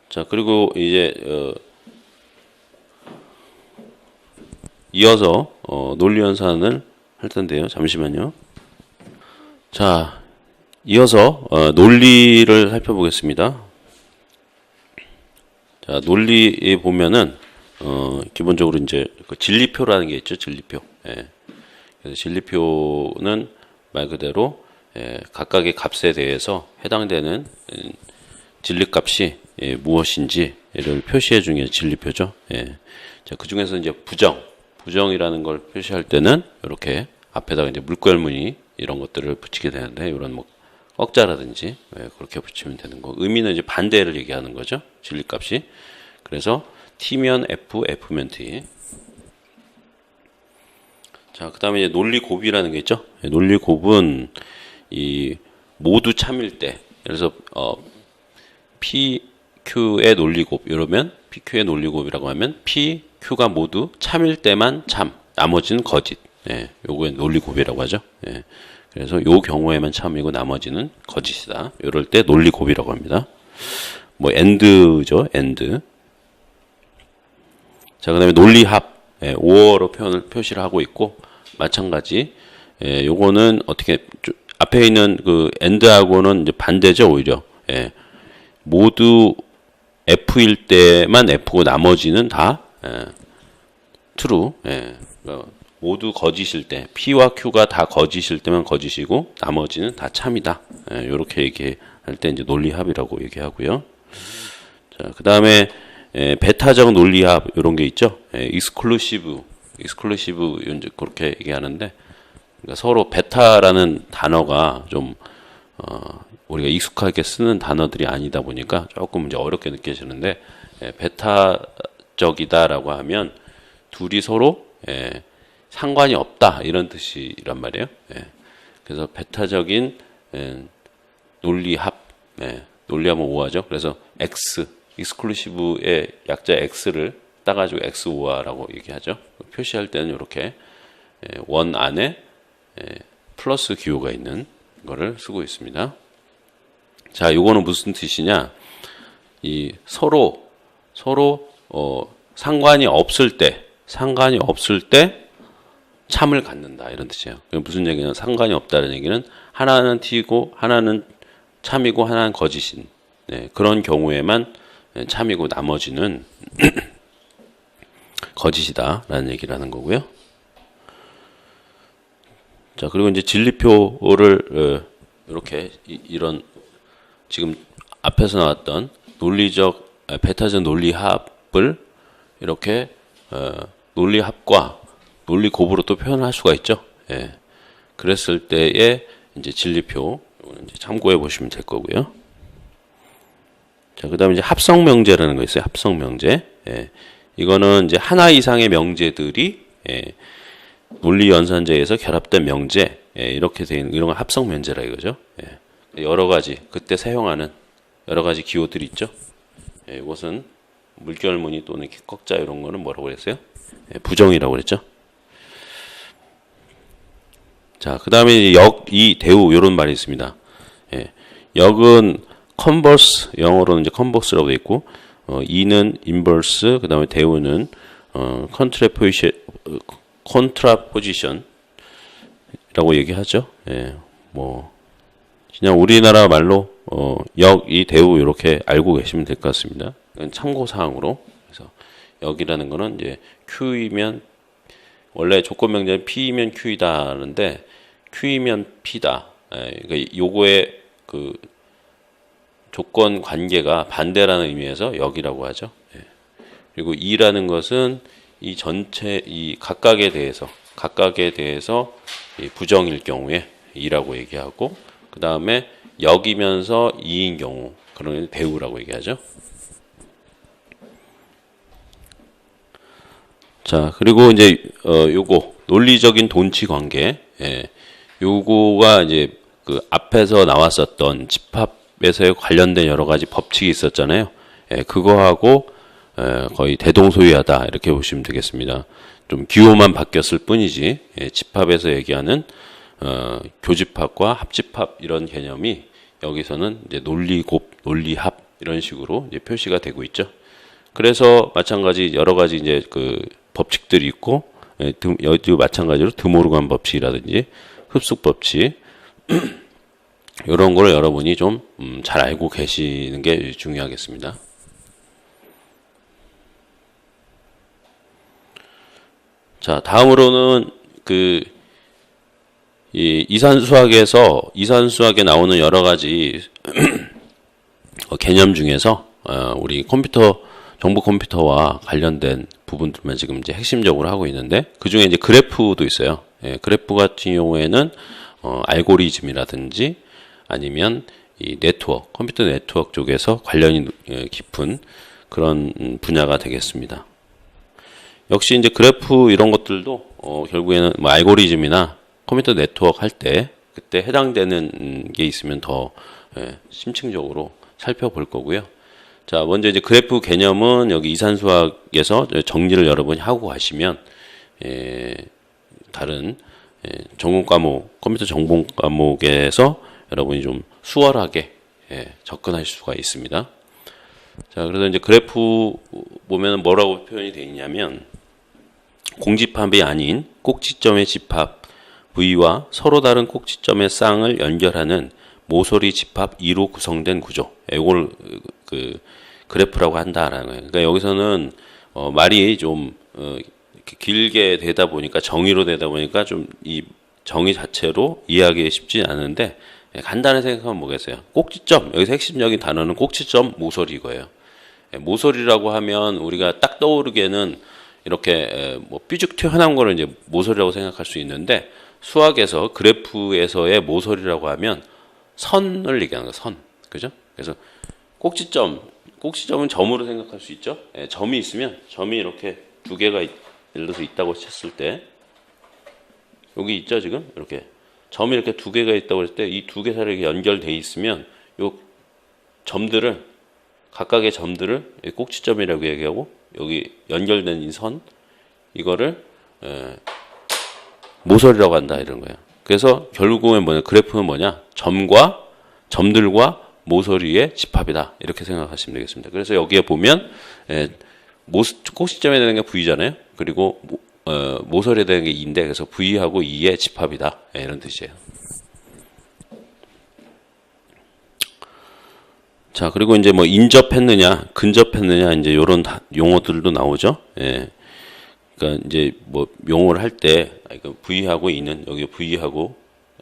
자, 그리고 이제 이어서 논리연산을 할 텐데요. 잠시만요. 자, 이어서 논리를 살펴보겠습니다. 자, 논리에 보면은 기본적으로 이제 진리표라는 게 있죠. 진리표. 예. 그래서 진리표는 말 그대로 각각의 값에 대해서 해당되는 진리값이 무엇인지를 표시해 주는 게 진리표죠. 예. 자, 그 중에서 이제 부정이라는 걸 표시할 때는 이렇게 앞에다가 이제 물결무늬 이런 것들을 붙이게 되는데 이런 뭐 꺽자라든지 그렇게 붙이면 되는 거. 의미는 이제 반대를 얘기하는 거죠. 진리값이. 그래서 T면 F, F면 T. 자, 그 다음에 이제 논리곱이라는 게 있죠. 논리곱은 이 모두 참일 때, 그래서 PQ의 논리곱 이러면 PQ의 논리곱이라고 하면 P, Q가 모두 참일 때만 참, 나머지는 거짓. 예, 요거의 논리곱이라고 하죠. 예. 그래서 요 경우에만 참이고 나머지는 거짓이다. 이럴 때 논리 고비라고 합니다. 뭐 AND죠, AND. 자, 그다음에 논리합, 오어로 표시를 하고 있고 마찬가지. 요거는 어떻게 앞에 있는 그 AND하고는 이제 반대죠, 오히려. 모두 F일 때만 F고 나머지는 다 true. 모두 거짓일 때, P와 Q가 다 거짓일 때만 거짓이고 나머지는 다 참이다. 이렇게 얘기할 때 이제 논리합이라고 얘기하고요. 자, 그다음에 베타적 논리합 이런 게 있죠. 익스클루시브 이제 그렇게 얘기하는데 그러니까 서로 베타라는 단어가 좀 우리가 익숙하게 쓰는 단어들이 아니다 보니까 조금 이제 어렵게 느껴지는데 베타적이다라고 하면 둘이 서로 상관이 없다 이런 뜻이란 말이에요. 그래서 베타적인 논리합, 논리합은 오화죠. 그래서 X, 익스클루시브의 약자 X를 따가지고 X오화라고 얘기하죠. 표시할 때는 이렇게 원 안에 플러스 기호가 있는 거를 쓰고 있습니다. 자, 요거는 무슨 뜻이냐? 이 서로 상관이 없을 때 참을 갖는다 이런 뜻이에요. 무슨 얘기냐? 상관이 없다는 얘기는 하나는 T고 하나는 참이고 하나는 거짓인 그런 경우에만 참이고 나머지는 거짓이다라는 얘기를 하는 거고요. 자, 그리고 이제 진리표를 이렇게 이런 지금 앞에서 나왔던 베타적 논리합을 이렇게 논리합과 논리곱으로 또 표현할 수가 있죠. 그랬을 때의 이제 진리표 이제 참고해 보시면 될 거고요. 자, 그다음에 이제 합성 명제라는 거 있어요. 합성 명제. 이거는 이제 하나 이상의 명제들이 논리 연산제에서 결합된 명제 이렇게 되어 있는 이런 건 합성 명제라 이거죠. 여러 가지 그때 사용하는 여러 가지 기호들이 있죠. 이것은 물결무늬 또는 꺾자 이런 거는 뭐라고 그랬어요? 부정이라고 그랬죠. 자, 그다음에 이 대우 이런 말이 있습니다. 역은 컨버스, 영어로는 이제 컨버스라고 돼 있고 이는 인버스, 그다음에 대우는 컨트라포지션이라고 얘기하죠. 뭐 그냥 우리나라 말로 이 대우 이렇게 알고 계시면 될 것 같습니다. 참고 사항으로. 그래서 역이라는 거는 이제 Q이면 원래 조건 명제는 P이면 Q이다 하는데 Q이면 P다. 그러니까 요거의 그 조건 관계가 반대라는 의미에서 역이라고 하죠. 그리고 이라는 것은 이 전체 이 각각에 대해서 이 부정일 경우에 이라고 얘기하고 그 다음에 역이면서 이인 경우 그러면 대우라고 얘기하죠. 자, 그리고 이제 요거 논리적인 돈치 관계, 요거가 이제 그 앞에서 나왔었던 집합에서의 관련된 여러 가지 법칙이 있었잖아요. 그거하고 거의 대동소이하다 이렇게 보시면 되겠습니다. 좀 기호만 바뀌었을 뿐이지 집합에서 얘기하는 교집합과 합집합 이런 개념이 여기서는 이제 논리곱, 논리합 이런 식으로 이제 표시가 되고 있죠. 그래서 마찬가지 여러 가지 이제 그 법칙들이 있고 여기도 마찬가지로 드모르간 법칙이라든지 흡수 법칙 이런 거를 여러분이 좀 잘 알고 계시는 게 중요하겠습니다. 자, 다음으로는 이 이산수학에 나오는 여러 가지 개념 중에서 우리 정보 컴퓨터와 관련된 부분들만 지금 이제 핵심적으로 하고 있는데 그 중에 이제 그래프도 있어요. 그래프 같은 경우에는 알고리즘이라든지 아니면 이 컴퓨터 네트워크 쪽에서 관련이 깊은 그런 분야가 되겠습니다. 역시 이제 그래프 이런 것들도 결국에는 뭐 알고리즘이나 컴퓨터 네트워크 할 때 그때 해당되는 게 있으면 더 심층적으로 살펴볼 거고요. 자, 먼저 이제 그래프 개념은 여기 이산수학에서 정리를 여러분이 하고 가시면 다른 전공 과목, 컴퓨터 전공 과목에서 여러분이 좀 수월하게 접근할 수가 있습니다. 자, 그래서 이제 그래프 보면 뭐라고 표현이 되어 있냐면, 공집합이 아닌 꼭지점의 집합 V와 서로 다른 꼭지점의 쌍을 연결하는 모서리 집합 2로 구성된 구조. 이걸 그 그래프라고 한다라는 거예요. 그러니까 여기서는 말이 좀 이렇게 길게 되다 보니까, 정의로 되다 보니까 좀 이 정의 자체로 이해하기 쉽지 않은데, 간단히 생각하면 뭐겠어요? 꼭지점, 여기서 핵심적인 단어는 꼭지점 모서리 이거예요. 모서리라고 하면 우리가 딱 떠오르기에는 이렇게 뭐 삐죽 튀어나온 거를 이제 모서리라고 생각할 수 있는데, 수학에서 그래프에서의 모서리라고 하면 선을 얘기하는 거예요. 선, 그죠? 그래서 꼭지점은 점으로 생각할 수 있죠. 점이 있으면, 점이 이렇게 두 개가 예를 들어서 있다고 쳤을 때, 여기 있죠, 지금? 이렇게 점이 이렇게 두 개가 있다고 했을 때, 이 두 개 사이에 연결돼 있으면 요 점들을, 각각의 점들을 꼭지점이라고 얘기하고, 여기 연결된 이 선, 이거를 모서리라고 한다, 이런 거예요. 그래서 결국은 뭐냐, 그래프는 뭐냐, 점들과 모서리의 집합이다, 이렇게 생각하시면 되겠습니다. 그래서 여기에 보면 꼭지점에 되는 게 V잖아요. 그리고 모서리에 되는 게 2인데, 그래서 V하고 2의 집합이다, 이런 뜻이에요. 자, 그리고 이제 뭐 인접했느냐, 근접했느냐, 이제 요런 용어들도 나오죠. 그러니까 이제 뭐 용어를 할 때, V하고 2는, 여기 V하고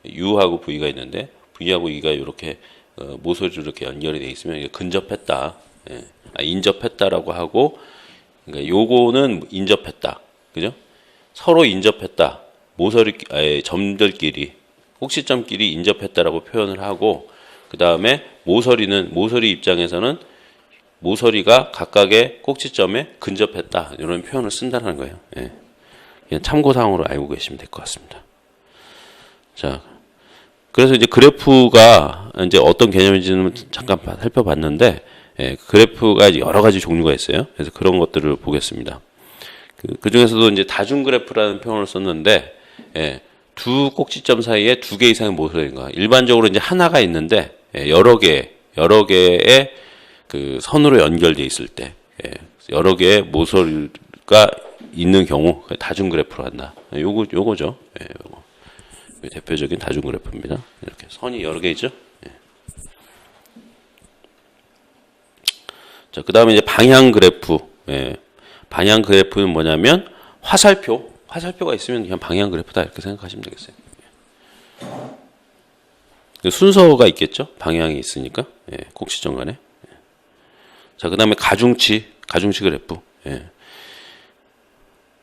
U하고 V가 있는데, V하고 2가 이렇게 모서리로 이렇게 연결이 돼 있으면 이게 근접했다, 인접했다라고 하고, 그러니까 요거는 인접했다, 그죠? 서로 인접했다, 점들끼리, 꼭지점끼리 인접했다라고 표현을 하고, 그 다음에 모서리 입장에서는 모서리가 각각의 꼭지점에 근접했다, 이런 표현을 쓴다는 거예요. 그냥 참고사항으로 알고 계시면 될 것 같습니다. 자, 그래서 이제 그래프가 이제 어떤 개념인지는 잠깐 살펴봤는데, 그래프가 여러 가지 종류가 있어요. 그래서 그런 것들을 보겠습니다. 그 중에서도 이제 다중 그래프라는 표현을 썼는데, 두 꼭지점 사이에 두 개 이상의 모서리인가. 일반적으로 이제 하나가 있는데, 여러 개의 그 선으로 연결돼 있을 때, 여러 개의 모서리가 있는 경우, 다중 그래프로 한다. 요거죠. 요거. 대표적인 다중 그래프입니다. 이렇게 선이 여러 개 있죠. 자, 그 다음에 이제 방향 그래프. 방향 그래프는 뭐냐면, 화살표가 있으면 그냥 방향 그래프다, 이렇게 생각하시면 되겠어요. 순서가 있겠죠? 방향이 있으니까. 꼭지점 간에. 자, 그 다음에 가중치 그래프.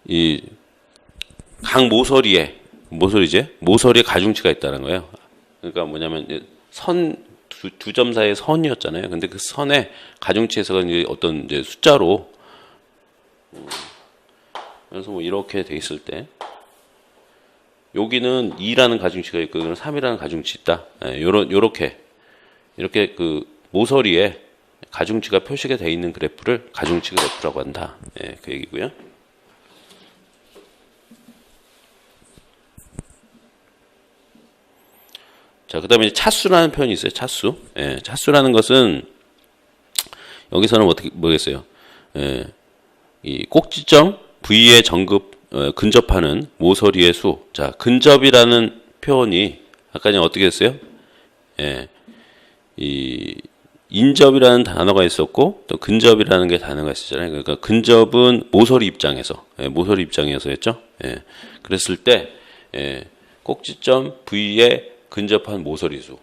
이 각 모서리에 가중치가 있다는 거예요. 그러니까 뭐냐면, 두 점 사이의 선이었잖아요. 근데 그 선의 가중치에서가 이제 어떤 이제 숫자로, 그래서 뭐 이렇게 돼 있을 때, 여기는 2라는 가중치가 있고, 여기는 3이라는 가중치 있다. 이렇게 그 모서리에 가중치가 표시가 돼 있는 그래프를 가중치 그래프라고 한다. 그 얘기고요. 자, 그 다음에 차수라는 표현이 있어요. 차수. 차수라는 것은, 여기서는 어떻게, 뭐겠어요? 이 꼭지점 V에 근접하는 모서리의 수. 자, 근접이라는 표현이, 아까 어떻게 했어요? 이 인접이라는 단어가 있었고, 또 근접이라는 게 단어가 있었잖아요. 그러니까 근접은 모서리 입장에서 했죠. 그랬을 때, 꼭지점 V에 근접한 모서리수.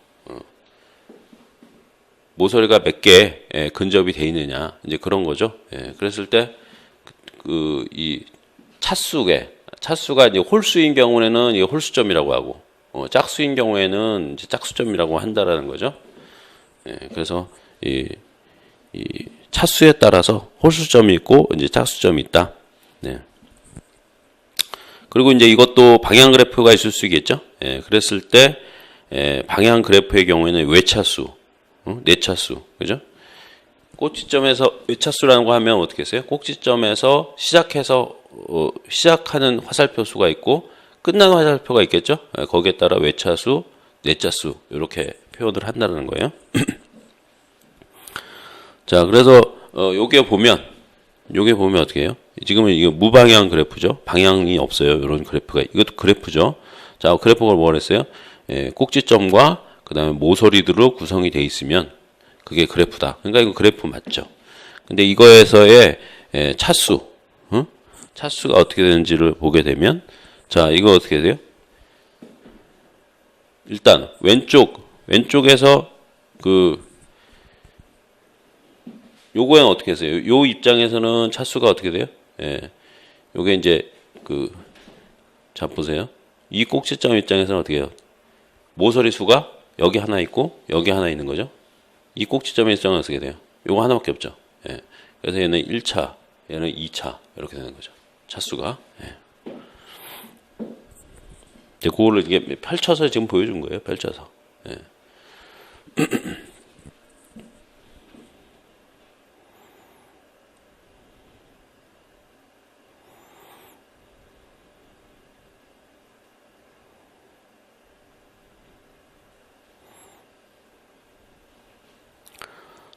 모서리가 몇 개 근접이 돼 있느냐, 이제 그런 거죠. 그랬을 때, 이 차수가 이제 홀수인 경우에는 이게 홀수점이라고 하고, 짝수인 경우에는 이제 짝수점이라고 한다라는 거죠. 그래서 이 차수에 따라서 홀수점이 있고 이제 짝수점이 있다. 그리고 이제 이것도 방향 그래프가 있을 수 있겠죠. 그랬을 때 방향 그래프의 경우에는 외차수, 내차수, 그죠? 꼭지점에서 외차수라는 거 하면 어떻게 했어요? 꼭지점에서 시작하는 화살표 수가 있고 끝난 화살표가 있겠죠? 거기에 따라 외차수, 내차수 이렇게 표현을 한다는 거예요. 자, 그래서 요게 보면 어떻게 해요? 지금은 이거 무방향 그래프죠. 방향이 없어요. 이런 그래프가. 이것도 그래프죠. 자, 그래프가 뭐라 했어요? 꼭지점과 그다음에 모서리들로 구성이 돼 있으면 그게 그래프다. 그러니까 이거 그래프 맞죠. 근데 이거에서의 차수, 차수가 어떻게 되는지를 보게 되면, 자, 이거 어떻게 돼요? 일단 왼쪽에서 요거는 어떻게 했어요? 요 입장에서는 차수가 어떻게 돼요? 요게 이제 자, 보세요. 이 꼭지점 입장에서는 어떻게 해요? 모서리 수가 여기 하나 있고 여기 하나 있는 거죠. 이 꼭지점의 입장은 어떻게 돼요? 요거 하나밖에 없죠. 그래서 얘는 1차, 얘는 2차 이렇게 되는 거죠. 차수가. 이제 그거를 이게 펼쳐서 지금 보여준 거예요. 펼쳐서.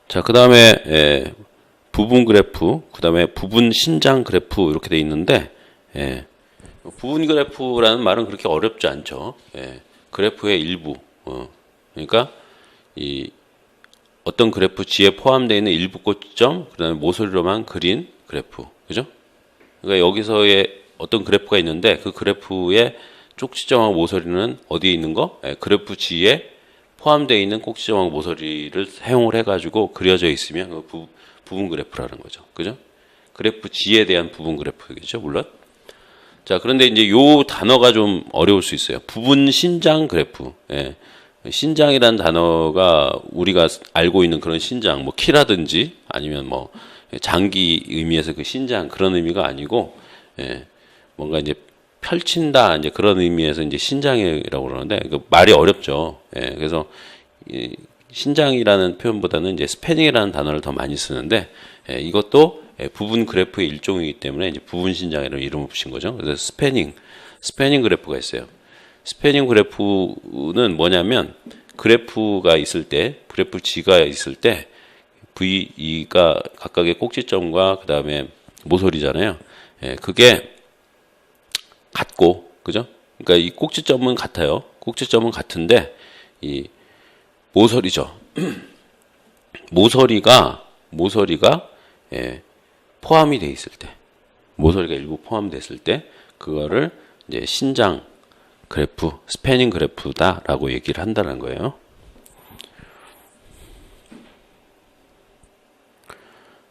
자, 그 다음에 부분 그래프, 그 다음에 부분 신장 그래프 이렇게 돼 있는데, 부분 그래프라는 말은 그렇게 어렵지 않죠. 그래프의 일부. 그러니까 이 어떤 그래프 G에 포함되어 있는 일부 꼭지점, 그 다음에 모서리로만 그린 그래프, 그죠? 그러니까 여기서의 어떤 그래프가 있는데 그 그래프의 꼭지점하고 모서리는 어디에 있는 거? 그래프 G에 포함되어 있는 꼭지점하고 모서리를 사용을 해가지고 그려져 있으면 그 부분 그래프라는 거죠. 그죠? 그래프 G에 대한 부분 그래프겠죠, 물론. 자, 그런데 이제 요 단어가 좀 어려울 수 있어요. 부분 신장 그래프. 신장이라는 단어가 우리가 알고 있는 그런 신장, 뭐 키라든지 아니면 뭐 장기 의미에서 그 신장 그런 의미가 아니고, 뭔가 이제 펼친다 이제 그런 의미에서 이제 신장이라고 그러는데 그 말이 어렵죠. 그래서 이 신장이라는 표현보다는 이제 스패닝이라는 단어를 더 많이 쓰는데 이것도 부분 그래프의 일종이기 때문에 이제 부분 신장이라는 이름을 붙인 거죠. 그래서 스패닝 그래프가 있어요. 스패닝 그래프는 뭐냐면 그래프가 있을 때, 그래프 G가 있을 때 V가 각각의 꼭지점과 그 다음에 모서리잖아요. 그게 같고, 그죠? 그러니까 이 꼭지점은 같아요. 꼭지점은 같은데 이 모서리죠. 모서리가 포함이 돼 있을 때, 모서리가 일부 포함됐을 때 그거를 이제 신장 그래프, 스패닝 그래프다라고 얘기를 한다는 거예요.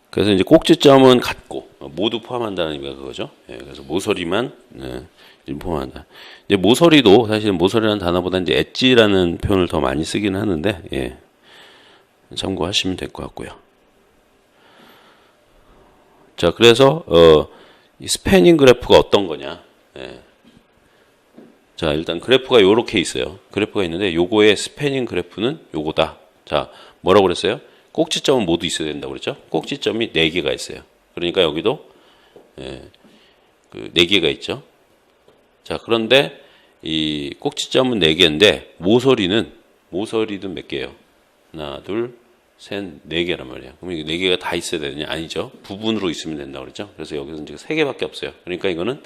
그래서 이제 꼭지점은 같고 모두 포함한다는 의미가 그거죠. 그래서 모서리만 포함한다. 이제 모서리도 사실 모서리라는 단어보다 이제 엣지라는 표현을 더 많이 쓰기는 하는데 참고하시면 될 것 같고요. 자, 그래서 이 스패닝 그래프가 어떤 거냐? 자, 일단 그래프가 요렇게 있어요. 그래프가 있는데 요거의 스패닝 그래프는 요거다. 자, 뭐라고 그랬어요? 꼭지점은 모두 있어야 된다고 그랬죠? 꼭지점이 4개가 있어요. 그러니까 여기도 그 4개가 있죠. 자, 그런데 이 꼭지점은 4개인데 모서리는 몇 개예요? 하나, 둘, 셋, 4개란 말이에요. 그럼 이 4개가 다 있어야 되느냐? 아니죠. 부분으로 있으면 된다고 그랬죠. 그래서 여기서 이제 3개밖에 없어요. 그러니까 이거는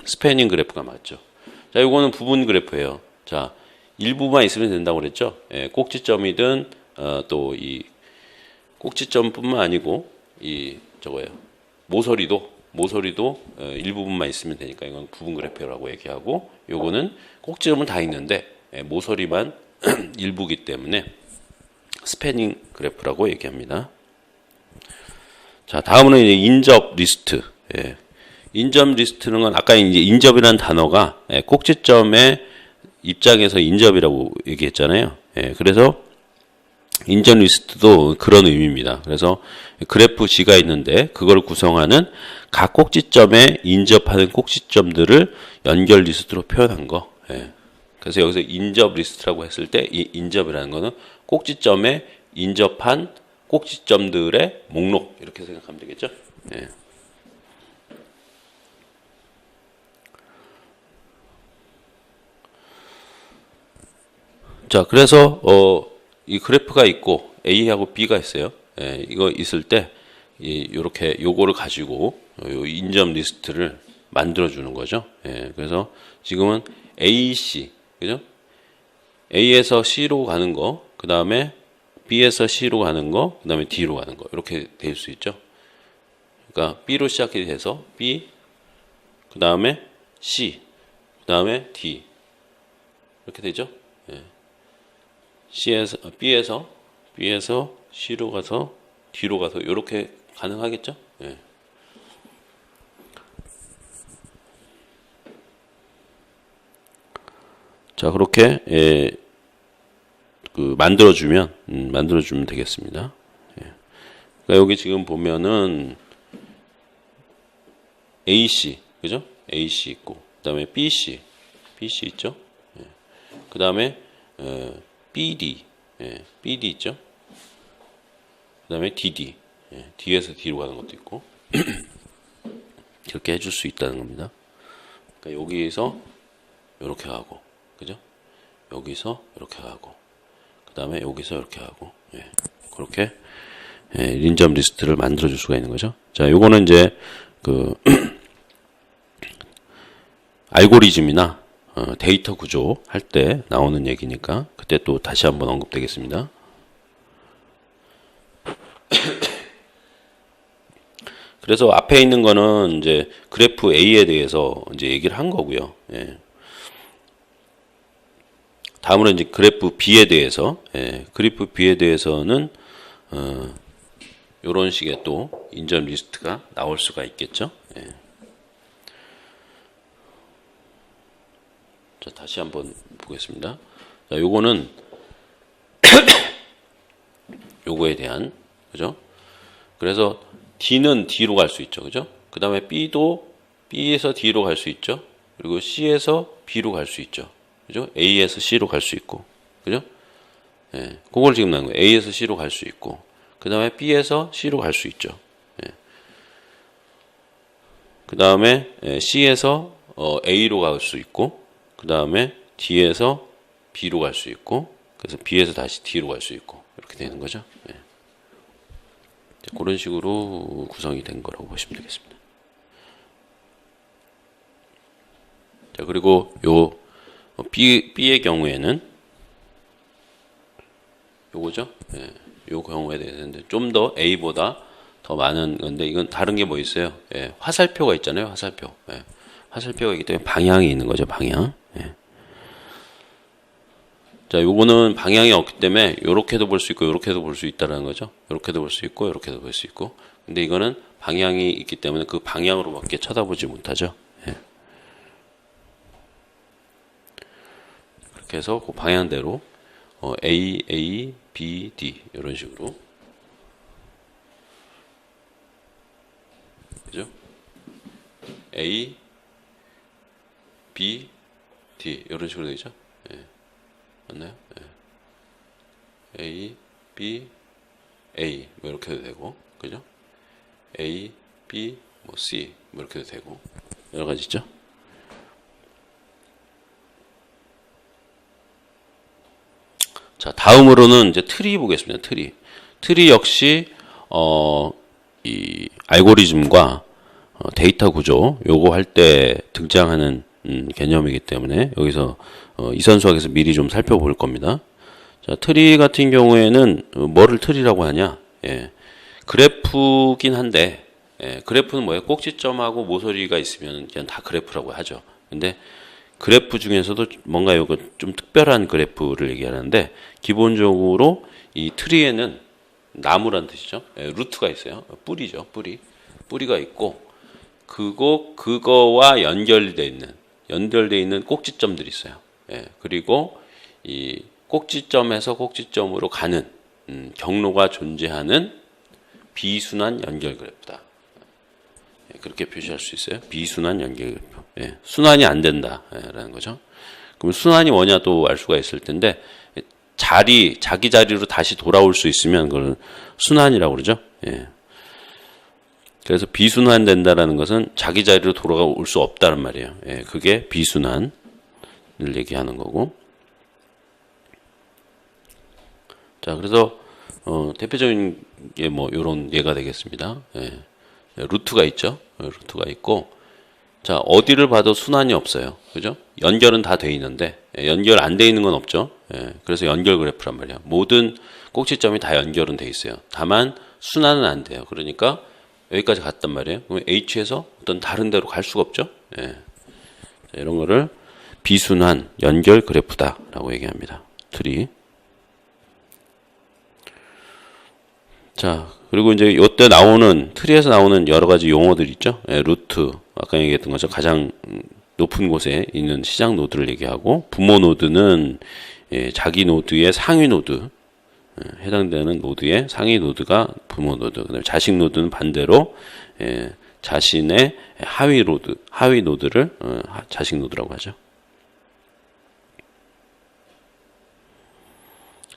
스패닝 그래프가 맞죠. 자, 이거는 부분 그래프예요. 자, 일부만 있으면 된다고 그랬죠. 꼭지점이든 또 이 꼭지점뿐만 아니고 이 저거예요. 모서리도 일부분만 있으면 되니까 이건 부분 그래프라고 얘기하고, 요거는 꼭지점은 다 있는데 모서리만 일부기 때문에 스패닝 그래프라고 얘기합니다. 자, 다음은 이제 인접 리스트. 인접 리스트는 건 아까 이제 인접이라는 단어가 꼭지점의 입장에서 인접이라고 얘기했잖아요. 그래서 인접 리스트도 그런 의미입니다. 그래서 그래프 G가 있는데 그걸 구성하는 각 꼭지점에 인접하는 꼭지점들을 연결 리스트로 표현한 거. 그래서 여기서 인접 리스트라고 했을 때 이 인접이라는 거는 꼭지점에 인접한 꼭지점들의 목록 이렇게 생각하면 되겠죠. 자, 그래서 이 그래프가 있고 A하고 B가 있어요. 예, 이거 있을 때 요렇게 요거를 가지고 요 인점 리스트를 만들어 주는 거죠. 예, 그래서 지금은 AC, 그죠? A에서 C로 가는 거, 그 다음에 B에서 C로 가는 거, 그 다음에 D로 가는 거, 이렇게 될 수 있죠. 그러니까 B로 시작해서 B, 그 다음에 C, 그 다음에 D, 이렇게 되죠. 예. B에서 C로 가서 D로 가서 이렇게 가능하겠죠. 예. 자, 그렇게 만들어주면 되겠습니다. 예. 그러니까 여기 지금 보면은 AC, 그죠? AC 있고, 그 다음에 BC 있죠? 예. 그 다음에 BD, 예. BD 있죠? 그 다음에 DD, 예. D에서 D로 가는 것도 있고 이렇게 해줄 수 있다는 겁니다. 그러니까 여기서 이렇게 가고, 그죠? 여기서 이렇게 가고, 그 다음에 여기서 이렇게 하고, 예. 그렇게 인점 리스트를 만들어 줄 수가 있는 거죠. 자, 요거는 이제 그 알고리즘이나 데이터 구조 할 때 나오는 얘기니까 그때 또 다시 한번 언급되겠습니다. 그래서 앞에 있는 거는 이제 그래프 A에 대해서 이제 얘기를 한 거고요. 예. 다음으로 이제 그래프 B에 대해서, 예. 그래프 B에 대해서는 이런 식의 또 인점 리스트가 나올 수가 있겠죠. 예. 자, 다시 한번 보겠습니다. 자, 요거는 요거에 대한, 그죠? 그래서 D는 D로 갈 수 있죠, 그죠? 그 다음에 B도 B에서 D로 갈 수 있죠. 그리고 C에서 B로 갈 수 있죠, 그죠? A에서 C로 갈 수 있고, 그죠? 예, 그걸 지금 나온 거예요. A에서 C로 갈 수 있고, 그 다음에 B에서 C로 갈 수 있죠. 예. 그 다음에 C에서 A로 갈 수 있고, 그 다음에 D에서 B로 갈 수 있고, 그래서 B에서 다시 D로 갈 수 있고, 이렇게 되는 거죠. 예. 그런 식으로 구성이 된 거라고 보시면 되겠습니다. 자, 그리고 요 B의 경우에는 요거죠. 예. 요 경우에 대해서는 좀 더 A보다 더 많은 건데, 이건 다른 게 뭐 있어요? 예. 화살표가 있잖아요. 화살표. 예. 화살표가 있기 때문에 방향이 있는 거죠. 방향. 예. 자, 요거는 방향이 없기 때문에 요렇게도 볼 수 있고 요렇게도 볼 수 있다는 거죠. 요렇게도 볼 수 있고 요렇게도 볼 수 있고. 근데 이거는 방향이 있기 때문에 그 방향으로밖에 쳐다보지 못하죠. 예. 그렇게 해서 그 방향대로 A, B, D 이런 식으로, 그죠? A, B, D 이런 식으로 되죠. 예. 맞나요? 예. A, B, A 뭐 이렇게도 되고, 그죠? A, B, 뭐 C 뭐 이렇게도 되고 여러 가지 있죠. 자, 다음으로는 이제 트리 보겠습니다. 트리 역시 이 알고리즘과 데이터 구조 요거 할 때 등장하는 개념이기 때문에 여기서 이선 수학에서 미리 좀 살펴볼 겁니다. 자, 트리 같은 경우에는 뭐를 트리라고 하냐? 예. 그래프긴 한데, 예. 그래프는 뭐예요? 꼭지점하고 모서리가 있으면 그냥 다 그래프라고 하죠. 근데 그래프 중에서도 뭔가 요거 좀 특별한 그래프를 얘기하는데, 기본적으로 이 트리에는 나무란 뜻이죠. 예. 루트가 있어요. 뿌리죠. 뿌리가 있고, 그거와 연결되어 있는 꼭지점들이 있어요. 예. 그리고 이 꼭지점에서 꼭지점으로 가는 경로가 존재하는 비순환 연결 그래프다. 예, 그렇게 표시할 수 있어요. 비순환 연결 그래프. 예, 순환이 안 된다라는 거죠. 그럼 순환이 뭐냐도 알 수가 있을 텐데, 자기 자리로 다시 돌아올 수 있으면 그걸 순환이라고 그러죠. 예. 그래서 비순환 된다라는 것은 자기 자리로 돌아올 수 없다는 말이에요. 예, 그게 비순환을 얘기하는 거고. 자, 그래서 대표적인 게 뭐 요런 예가 되겠습니다. 예. 루트가 있죠. 루트가 있고, 자, 어디를 봐도 순환이 없어요. 그죠? 연결은 다 돼 있는데 연결 안 돼 있는 건 없죠. 예. 그래서 연결 그래프란 말이야. 모든 꼭지점이 다 연결은 돼 있어요. 다만 순환은 안 돼요. 그러니까 여기까지 갔단 말이에요. 그럼 H에서 어떤 다른 데로 갈 수가 없죠. 예. 자, 이런 거를 비순환 연결 그래프다라고 얘기합니다. 트리. 자, 그리고 이제 이때 나오는 트리에서 나오는 여러 가지 용어들 있죠. 예, 루트, 아까 얘기했던 것처럼 가장 높은 곳에 있는 시작 노드를 얘기하고, 부모 노드는 자기 노드의 상위 노드, 해당되는 노드의 상위 노드가 부모 노드. 그다음에 자식 노드는 반대로 자신의 하위 노드를 자식 노드라고 하죠.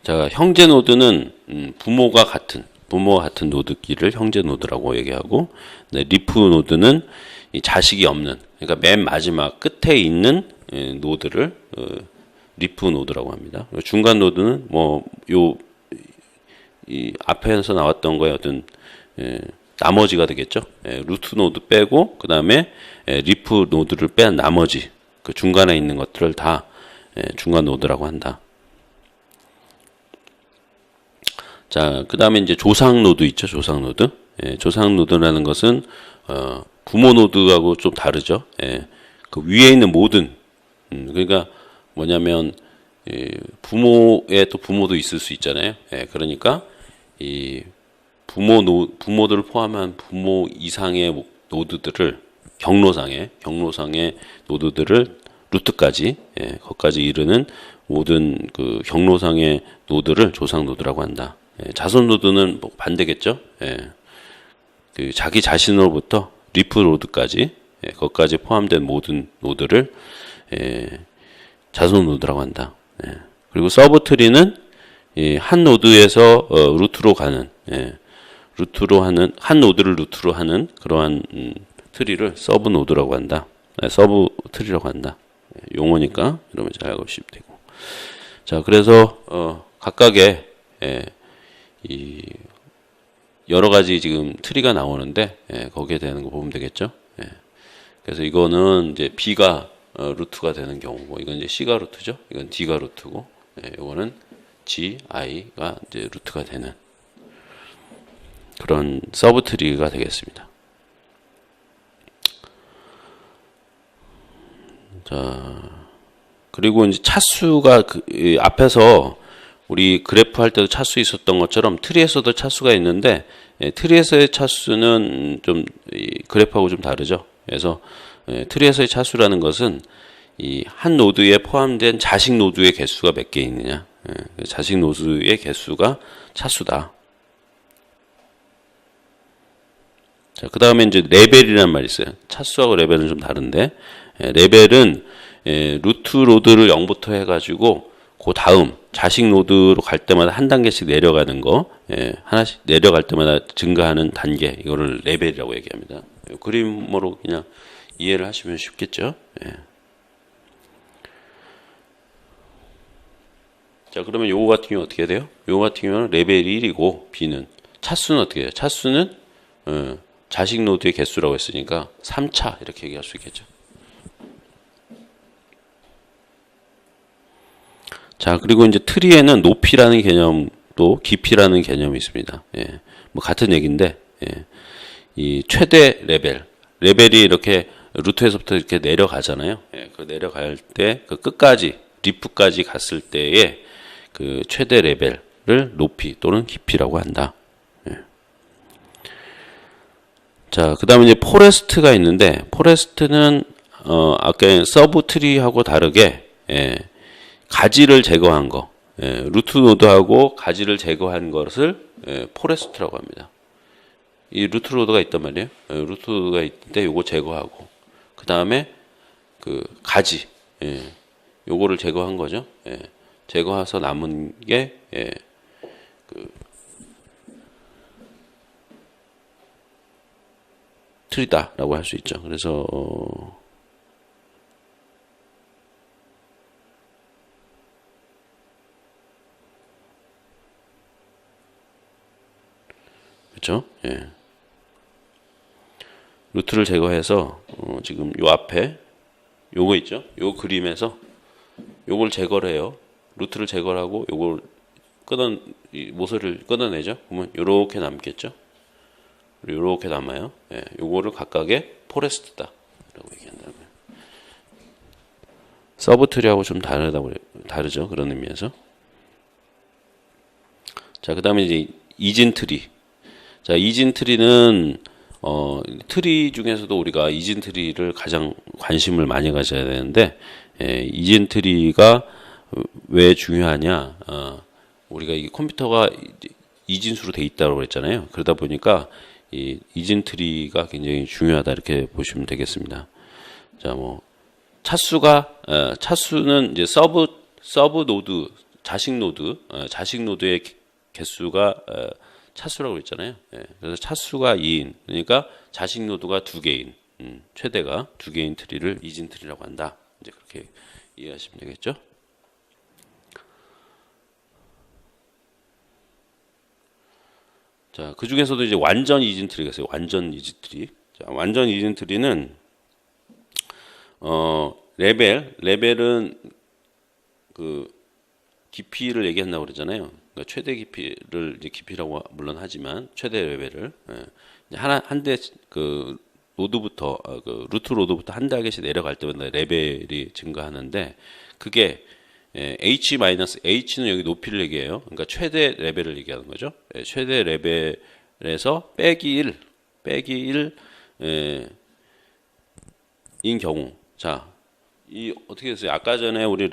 자, 형제 노드는 부모가 같은 노드끼를 형제 노드라고 얘기하고, 리프 노드는 이 자식이 없는, 그러니까 맨 마지막 끝에 있는 노드를 리프 노드라고 합니다. 중간 노드는 이 앞에서 나왔던 거에 어떤 나머지가 되겠죠. 루트 노드 빼고 그 다음에 리프 노드를 뺀 나머지 그 중간에 있는 것들을 다 중간 노드라고 한다. 자, 그 다음에 이제 조상 노드 있죠. 조상 노드. 조상 노드라는 것은 부모 노드하고 좀 다르죠. 그 위에 있는 모든 그러니까 뭐냐면 부모의 또 부모도 있을 수 있잖아요. 그러니까 이 부모들을 포함한 부모 이상의 노드들을 경로상의 노드들을 루트까지 거기까지 이르는 모든 그 경로상의 노드를 조상 노드라고 한다. 자손 노드는 뭐 반대겠죠. 그 자기 자신으로부터 리프 노드까지 거기까지 포함된 모든 노드를 자손 노드라고 한다. 그리고 서브 트리는 한 노드에서 루트로 가는 한 노드를 루트로 하는 그러한 트리를 서브 노드라고 한다. 서브 트리라고 한다. 용어니까 여러분 잘 알고 계시면 되고. 자, 그래서 각각의 이 여러 가지 지금 트리가 나오는데 거기에 대한 거 보면 되겠죠. 그래서 이거는 이제 B가 루트가 되는 경우고, 이건 이제 C가 루트죠. 이건 D가 루트고, 이거는 G, I가 이제 루트가 되는 그런 서브 트리가 되겠습니다. 자, 그리고 이제 차수가 앞에서 우리 그래프 할 때도 차수 있었던 것처럼 트리에서도 차수가 있는데, 트리에서의 차수는 좀 그래프하고 좀 다르죠. 그래서 트리에서의 차수라는 것은 이 한 노드에 포함된 자식 노드의 개수가 몇 개 있느냐, 자식 노드의 개수가 차수다. 자, 그 다음에 이제 레벨이라는 말이 있어요. 차수하고 레벨은 좀 다른데, 레벨은 루트 노드를 0부터 해가지고 그 다음 자식 노드로 갈 때마다 한 단계씩 내려가는 거, 하나씩 내려갈 때마다 증가하는 단계, 이거를 레벨이라고 얘기합니다. 그림으로 그냥 이해를 하시면 쉽겠죠. 자, 그러면 요거 같은 경우 어떻게 돼요? 요거 같은 경우는 레벨이 1이고, B는 차수는 어떻게 해요? 차수는 자식 노드의 개수라고 했으니까 3차 이렇게 얘기할 수 있겠죠. 자, 그리고 이제 트리에는 높이라는 개념도 깊이라는 개념이 있습니다. 뭐 같은 얘기인데, 이 최대 레벨이 이렇게 루트에서부터 이렇게 내려가잖아요. 그 내려갈 때 그 끝까지 리프까지 갔을 때의 그 최대 레벨을 높이 또는 깊이라고 한다. 자, 그 다음에 이제 포레스트가 있는데, 포레스트는 아까 서브 트리하고 다르게 가지를 제거한 거, 루트 노드하고 가지를 제거한 것을 포레스트라고 합니다. 이 루트 노드가 있단 말이에요. 루트 노드가 있는데 요거 제거하고, 그 다음에 그 가지, 요거를 제거한 거죠. 제거해서 남은 게 그 트리다라고 할 수 있죠. 그래서 그렇죠? 예. 루트를 제거해서 지금 요 앞에 요거 있죠? 요 그림에서 요걸 제거를 해요. 루트를 제거를 하고 요걸 이 모서리를 끊어내죠. 그러면 요렇게 남겠죠? 요렇게 남아요. 예, 요거를 각각의 포레스트다 라고 얘기한다는 거예요. 서브트리하고 좀 다르죠. 그런 의미에서. 자, 그 다음에 이제 이진트리. 자, 이진트리는 트리 중에서도 우리가 이진트리를 가장 관심을 많이 가져야 되는데, 이진트리가 왜 중요하냐? 우리가 이 컴퓨터가 이진수로 돼 있다고 그랬잖아요. 그러다 보니까 이 이진트리가 굉장히 중요하다 이렇게 보시면 되겠습니다. 자, 뭐 차수는 이제 서브 노드, 자식 노드의 개수가 차수라고 했잖아요. 예, 그래서 차수가 2인, 그러니까 자식 노드가 2개인, 최대가 2개인 트리를 이진 트리라고 한다. 이제 그렇게 이해하시면 되겠죠. 자, 그 중에서도 이제 완전 이진 트리가 있어요. 완전 이진 트리. 자, 완전 이진 트리는 레벨은 그 깊이를 얘기한다고 그러잖아요. 그러니까 최대 깊이를 이제 깊이라고 물론 하지만 최대 레벨을 한대 그 노드부터 그 루트 노드부터 한 단계씩 내려갈 때마다 레벨이 증가하는데 그게 H는 여기 높이를 얘기해요. 그러니까 최대 레벨을 얘기하는 거죠. 최대 레벨에서 빼기 1 인 경우. 자, 이 어떻게 됐어요? 아까 전에 우리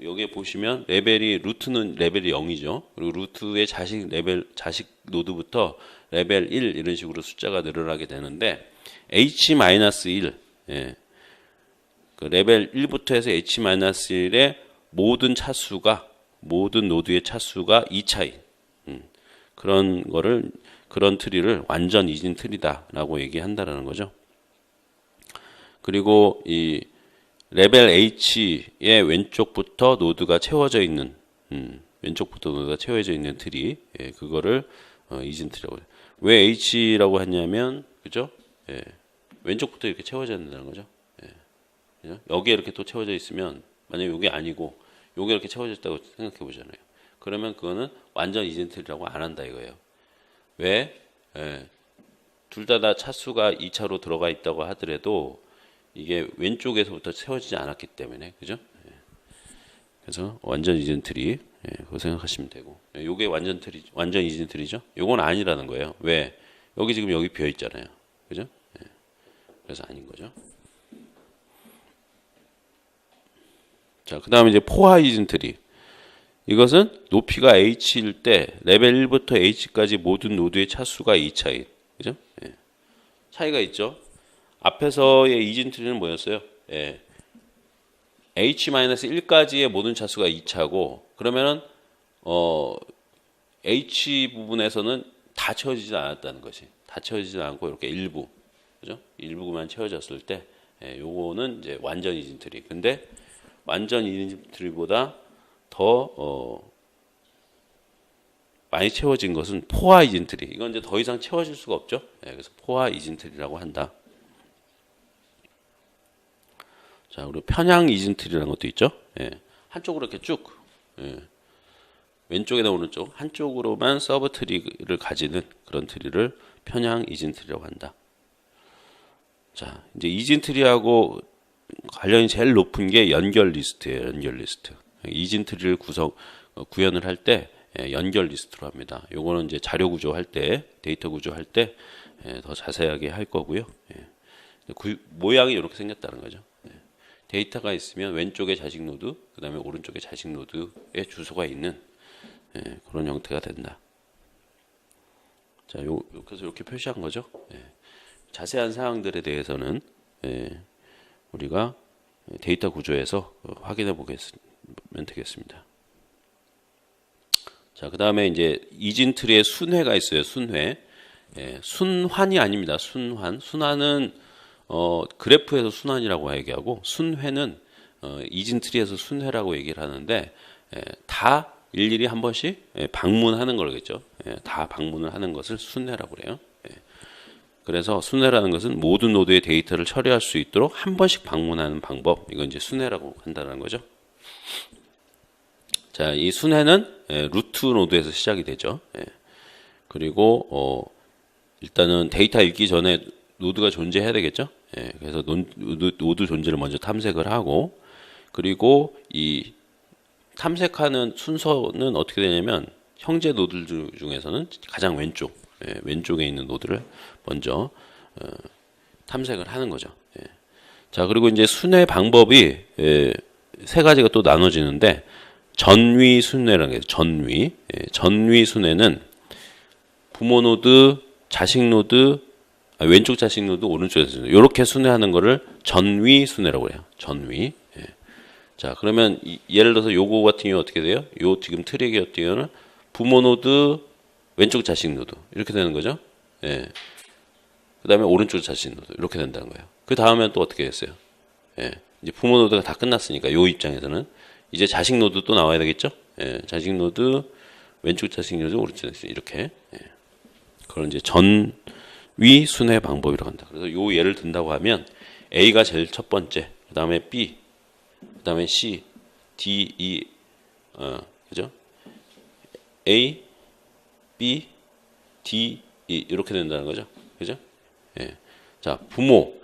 여기 보시면 루트는 레벨이 0이죠. 그리고 루트의 자식 노드부터 레벨 1 이런 식으로 숫자가 늘어나게 되는데 H-1 그 레벨 1부터 해서 H-1의 모든 노드의 차수가 2차인 그런 트리를 완전 이진 트리다라고 얘기한다라는 거죠. 그리고 이 레벨 H의 왼쪽부터 노드가 채워져 있는 트리, 그거를 이진 트리라고 해요. 왜 H라고 했냐면, 그죠? 왼쪽부터 이렇게 채워져 있다는 거죠. 그죠? 여기에 이렇게 또 채워져 있으면, 만약에 이게 아니고, 여기 이렇게 채워져 있다고 생각해 보잖아요. 그러면 그거는 완전 이진 트리라고 안 한다 이거예요. 왜? 둘 다 차수가 2차로 들어가 있다고 하더라도, 이게 왼쪽에서부터 채워지지 않았기 때문에, 그죠? 그래서 완전 이진 트리, 그거 생각하시면 되고, 요게 완전 이진 트리죠? 요건 아니라는 거예요. 왜? 여기 비어 있잖아요. 그죠? 그래서 아닌 거죠. 자, 그 다음에 이제 포화 이진 트리. 이것은 높이가 H일 때, 레벨 1부터 H까지 모든 노드의 차수가 2차인, 그죠? 차이가 있죠? 앞에서의 이진 트리는 뭐였어요? H-1까지의 모든 차수가 2차고 그러면은 H 부분에서는 다 채워지지 않았다는 것이. 다 채워지지 않고 이렇게 일부. 그죠? 일부만 채워졌을 때 요거는 이제 완전 이진 트리. 근데 완전 이진 트리보다 더 많이 채워진 것은 포화 이진 트리. 이건 이제 더 이상 채워질 수가 없죠. 그래서 포화 이진 트리라고 한다. 자, 그리고 편향 이진 트리라는 것도 있죠. 한쪽으로 이렇게 쭉 왼쪽이나 오른쪽 한쪽으로만 서브 트리를 가지는 그런 트리를 편향 이진 트리라고 한다. 자, 이제 이진 트리하고 관련이 제일 높은 게 연결 리스트예요. 연결 리스트. 이진 트리를 구현을 할 때 연결 리스트로 합니다. 요거는 이제 자료 구조할 때, 데이터 구조할 때 더 자세하게 할 거고요. 모양이 이렇게 생겼다는 거죠. 데이터가 있으면 왼쪽에 자식 노드, 그 다음에 오른쪽에 자식 노드의 주소가 있는 그런 형태가 된다. 자, 그래서 이렇게 표시한 거죠. 자세한 사항들에 대해서는 우리가 데이터 구조에서 확인해 보면 되겠습니다. 자, 그 다음에 이제 이진 트리의 순회가 있어요. 순회. 순환이 아닙니다. 순환. 순환은 그래프에서 순환이라고 얘기하고 순회는 이진 트리에서 순회라고 얘기를 하는데 다 일일이 한 번씩 방문하는 거겠죠. 다 방문을 하는 것을 순회라고 그래요. 그래서 순회라는 것은 모든 노드의 데이터를 처리할 수 있도록 한 번씩 방문하는 방법, 이건 이제 순회라고 한다는 거죠. 자, 이 순회는 루트 노드에서 시작이 되죠. 그리고 일단은 데이터 읽기 전에 노드가 존재해야 되겠죠. 그래서 노드 존재를 먼저 탐색을 하고, 그리고 이 탐색하는 순서는 어떻게 되냐면 형제 노드 중에서는 가장 왼쪽에 있는 노드를 먼저 탐색을 하는 거죠. 자, 그리고 이제 순회 방법이 세 가지가 또 나눠지는데, 전위 순회라는 게 전위 순회는 부모 노드, 자식 노드, 왼쪽 자식 노드, 오른쪽 자식 노드 이렇게 순회하는 거를 전위 순회라고 해요. 전위. 자, 그러면 예를 들어서 요거 같은 경우 어떻게 돼요? 요 지금 트릭 같은 경우는 부모 노드, 왼쪽 자식 노드 이렇게 되는 거죠. 그 다음에 오른쪽 자식 노드 이렇게 된다는 거예요. 그 다음엔 또 어떻게 됐어요? 이제 부모 노드가 다 끝났으니까 요 입장에서는 이제 자식 노드 또 나와야 되겠죠? 자식 노드, 왼쪽 자식 노드, 오른쪽 자식 이렇게. 그걸 이제 전위 순회 방법이라고 한다. 그래서 요 예를 든다고 하면 A가 제일 첫 번째, 그 다음에 B, 그 다음에 C, D, E, 그죠? A, B, D, E 이렇게 된다는 거죠. 그죠? 자, 부모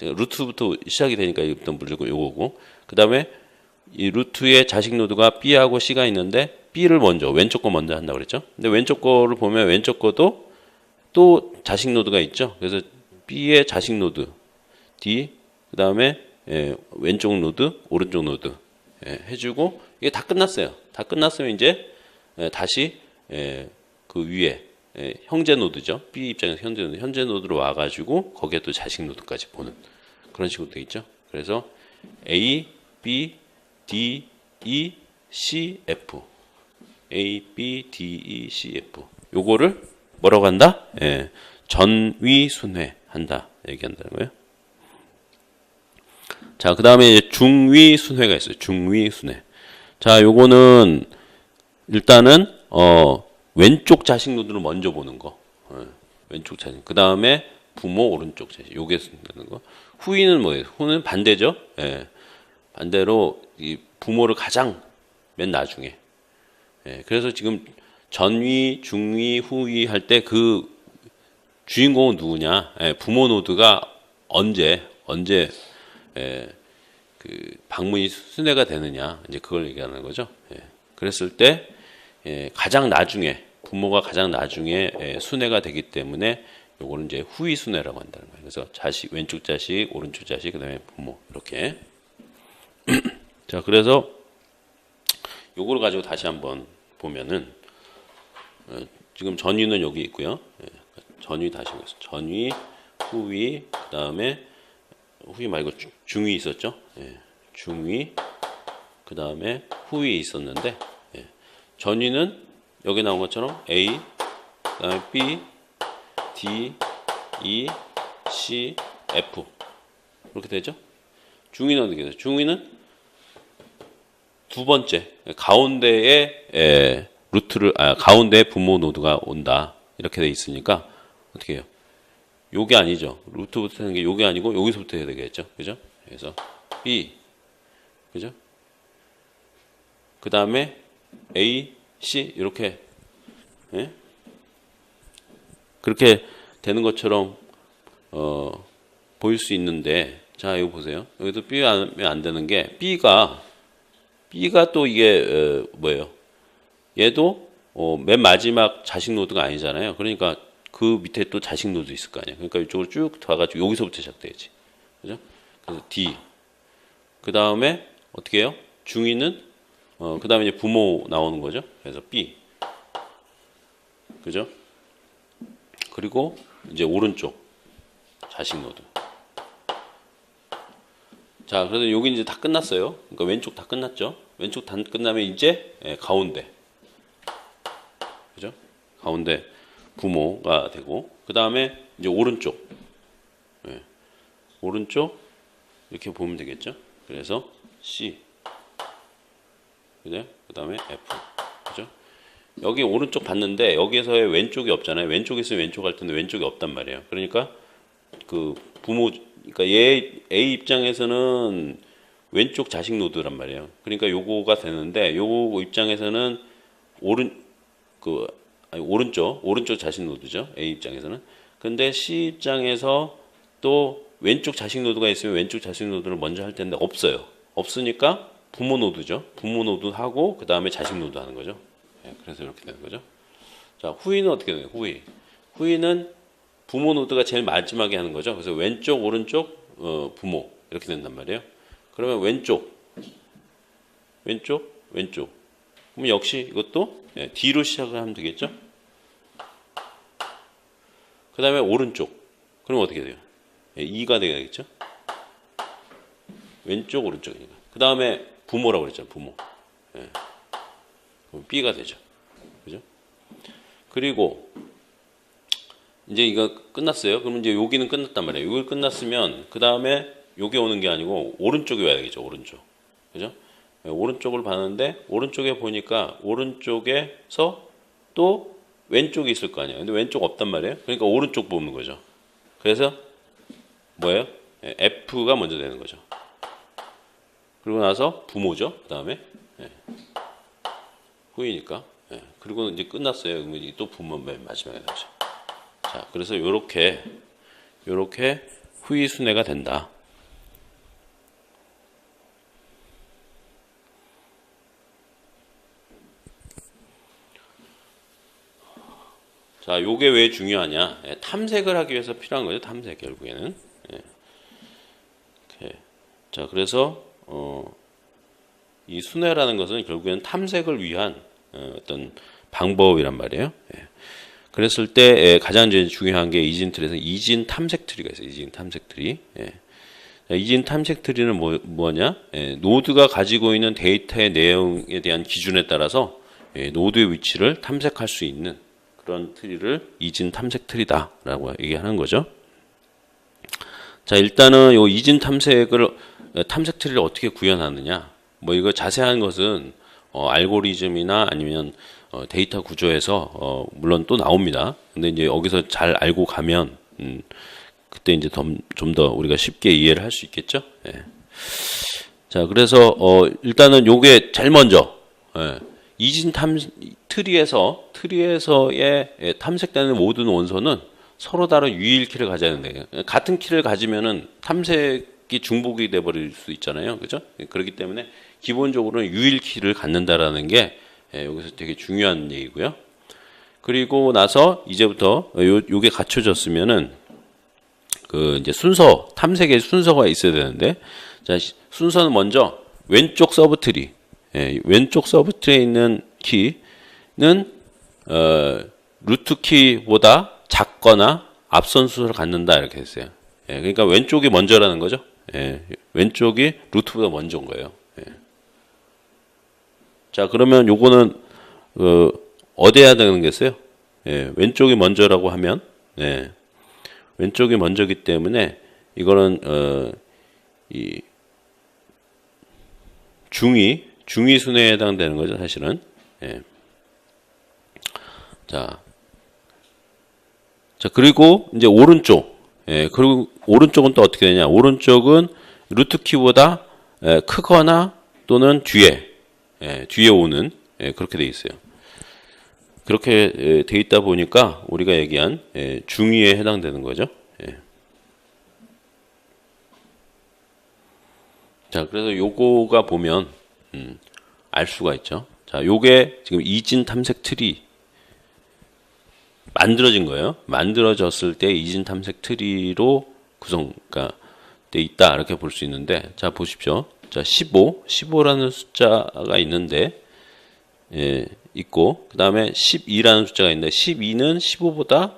루트부터 시작이 되니까 일단 무조건 요거고, 그 다음에 이 루트에 자식 노드가 B하고 C가 있는데 B를 먼저 왼쪽 거 먼저 한다고 그랬죠. 근데 왼쪽 거를 보면 왼쪽 거도 또 자식 노드가 있죠. 그래서 B의 자식 노드 D, 그 다음에 왼쪽 노드, 오른쪽 노드 해주고, 이게 다 끝났어요. 다 끝났으면 이제 다시 그 위에 형제 노드죠. B 입장에서 현재 노드로 와가지고 거기에 또 자식 노드까지 보는 그런 식으로 되어 있죠. 그래서 A, B, D, E, C, F, A, B, D, E, C, F 요거를 뭐라고 한다? 전위 순회한다 얘기한다는 거예요. 자, 그 다음에 중위 순회가 있어요. 중위 순회. 자, 요거는 일단은 왼쪽 자식 노드를 먼저 보는 거. 왼쪽 자식. 그 다음에 부모 오른쪽 자식. 요게 순회하는 거. 후위는 뭐예요? 후는 반대죠. 반대로 이 부모를 가장 맨 나중에. 그래서 지금 전위, 중위, 후위 할 때 그 주인공은 누구냐? 부모 노드가 언제 그 방문이 순회가 되느냐, 이제 그걸 얘기하는 거죠. 그랬을 때 가장 나중에 부모가 가장 나중에 순회가 되기 때문에 요거는 이제 후위 순회라고 한다는 거예요. 그래서 자식 왼쪽 자식, 오른쪽 자식, 그다음에 부모 이렇게. 자, 그래서 요거를 가지고 다시 한번 보면은 지금 전위는 여기 있고요. 전위 다시 보겠습니다. 전위, 후위, 그다음에 후위 말고 중위 있었죠. 중위, 그 다음에 후위 있었는데, 전위는 여기 나온 것처럼 A, 그 다음에 B, D, E, C, F 이렇게 되죠. 중위는 어떻게 돼요? 중위는 두 번째 가운데에 루트를 가운데에 부모 노드가 온다 이렇게 돼 있으니까 어떻게 해요? 요게 아니죠. 루트부터 하는 게 요게 아니고 여기서부터 해야 되겠죠. 그죠? 그래서 B, 그죠? 그 다음에 A, C 이렇게 그렇게 되는 것처럼 보일 수 있는데, 자, 이거 보세요. 여기도 B가 하면 안 되는 게 B가 또 이게 뭐예요? 얘도 맨 마지막 자식 노드가 아니잖아요. 그러니까 그 밑에 또 자식 노드 있을 거 아니에요. 그러니까 이쪽으로 쭉 가가지고 여기서부터 시작돼야지. 그죠? 그래서 D. 그 다음에 어떻게 해요? 중위는 그 다음에 이제 부모 나오는 거죠. 그래서 B. 그죠? 그리고 이제 오른쪽 자식 노드. 자, 그래서 여기 이제 다 끝났어요. 그러니까 왼쪽 다 끝났죠. 왼쪽 다 끝나면 이제 가운데. 그죠? 가운데 부모가 되고, 그 다음에 이제 오른쪽. 오른쪽 이렇게 보면 되겠죠. 그래서 C. 그죠? 그 다음에 F. 여기 오른쪽 봤는데 여기에서의 왼쪽이 없잖아요. 왼쪽에 있으면 왼쪽 할 텐데 왼쪽이 없단 말이에요. 그러니까 그 그러니까 A 입장에서는 왼쪽 자식 노드란 말이에요. 그러니까 요거가 되는데 요거 입장에서는 오른쪽 자식 노드죠. A 입장에서는. 근데 C 입장에서 또 왼쪽 자식 노드가 있으면 왼쪽 자식 노드를 먼저 할 텐데 없어요. 없으니까 부모 노드죠. 부모 노드 하고 그 다음에 자식 노드 하는 거죠. 그래서 이렇게 되는 거죠. 자, 후위는 어떻게 되나요? 후위는 부모 노드가 제일 마지막에 하는 거죠. 그래서 왼쪽, 오른쪽, 부모 이렇게 된단 말이에요. 그러면 왼쪽. 그럼 역시 이것도 D로 시작을 하면 되겠죠. 그 다음에 오른쪽. 그럼 어떻게 돼요? E가 되겠죠. 왼쪽, 오른쪽이니까. 그 다음에 부모라고 그랬잖아요. 부모. 그럼 B가 되죠. 그죠? 그리고 이제 이거 끝났어요. 그러면 이제 여기는 끝났단 말이에요. 여기 끝났으면 그 다음에 여기 오는 게 아니고 오른쪽이 와야겠죠. 오른쪽. 그죠? 오른쪽을 봤는데 오른쪽에 보니까 오른쪽에서 또 왼쪽이 있을 거 아니에요. 근데 왼쪽 없단 말이에요. 그러니까 오른쪽 보는 거죠. 그래서 뭐예요? F가 먼저 되는 거죠. 그리고 나서 부모죠. 그 다음에 후이니까. 그리고 이제 끝났어요. 그러면 또 부모 맨 마지막에 나오죠. 자, 그래서 요렇게 후이 순회가 된다. 자, 요게 왜 중요하냐? 탐색을 하기 위해서 필요한 거죠. 탐색 결국에는. 자, 그래서 이 순회라는 것은 결국에는 탐색을 위한 어떤 방법이란 말이에요. 그랬을 때 가장 중요한 게 이진 트리에서 이진 탐색 트리가 있어요. 이진 탐색 트리. 이진 탐색 트리는 뭐냐? 노드가 가지고 있는 데이터의 내용에 대한 기준에 따라서 노드의 위치를 탐색할 수 있는 그런 트리를 이진 탐색 트리다라고 얘기하는 거죠. 자, 일단은 요 이진 탐색 트리를 어떻게 구현하느냐? 뭐 이거 자세한 것은 알고리즘이나 아니면 데이터 구조에서 물론 또 나옵니다. 근데 이제 여기서 잘 알고 가면 그때 이제 좀 더 우리가 쉽게 이해를 할 수 있겠죠. 자, 그래서 일단은 요게 제일 먼저 이진 트리에서의 탐색되는 모든 원소는 서로 다른 유일 키를 가져야 되는데 같은 키를 가지면은 탐색이 중복이 돼 버릴 수 있잖아요. 그죠? 그렇기 때문에 기본적으로는 유일 키를 갖는다라는 게 여기서 되게 중요한 얘기고요. 그리고 나서 이제부터 요게 갖춰졌으면은 그 이제 탐색의 순서가 있어야 되는데, 자, 순서는 먼저 왼쪽 서브트리, 왼쪽 서브트리에 있는 키는 루트 키보다 작거나 앞선 순서를 갖는다 이렇게 했어요. 그러니까 왼쪽이 먼저라는 거죠. 왼쪽이 루트보다 먼저인 거예요. 자, 그러면 요거는 어디에 해야 되는 겠어요? 왼쪽이 먼저라고 하면 왼쪽이 먼저기 때문에 이거는 이 중위 순회에 해당되는 거죠, 사실은. 자, 그리고 이제 오른쪽. 그리고 오른쪽은 또 어떻게 되냐? 오른쪽은 루트 키보다 크거나 또는 뒤에 오는 그렇게 돼 있어요. 그렇게 돼 있다 보니까 우리가 얘기한 중위에 해당되는 거죠. 자, 그래서 요거가 보면 알 수가 있죠. 자, 요게 지금 이진 탐색 트리 만들어진 거예요. 만들어졌을 때 이진 탐색 트리로 구성가 돼 있다 이렇게 볼 수 있는데, 자 보십시오. 자, 15라는 숫자가 있는데 있고, 그 다음에 12라는 숫자가 있는데 12는 15보다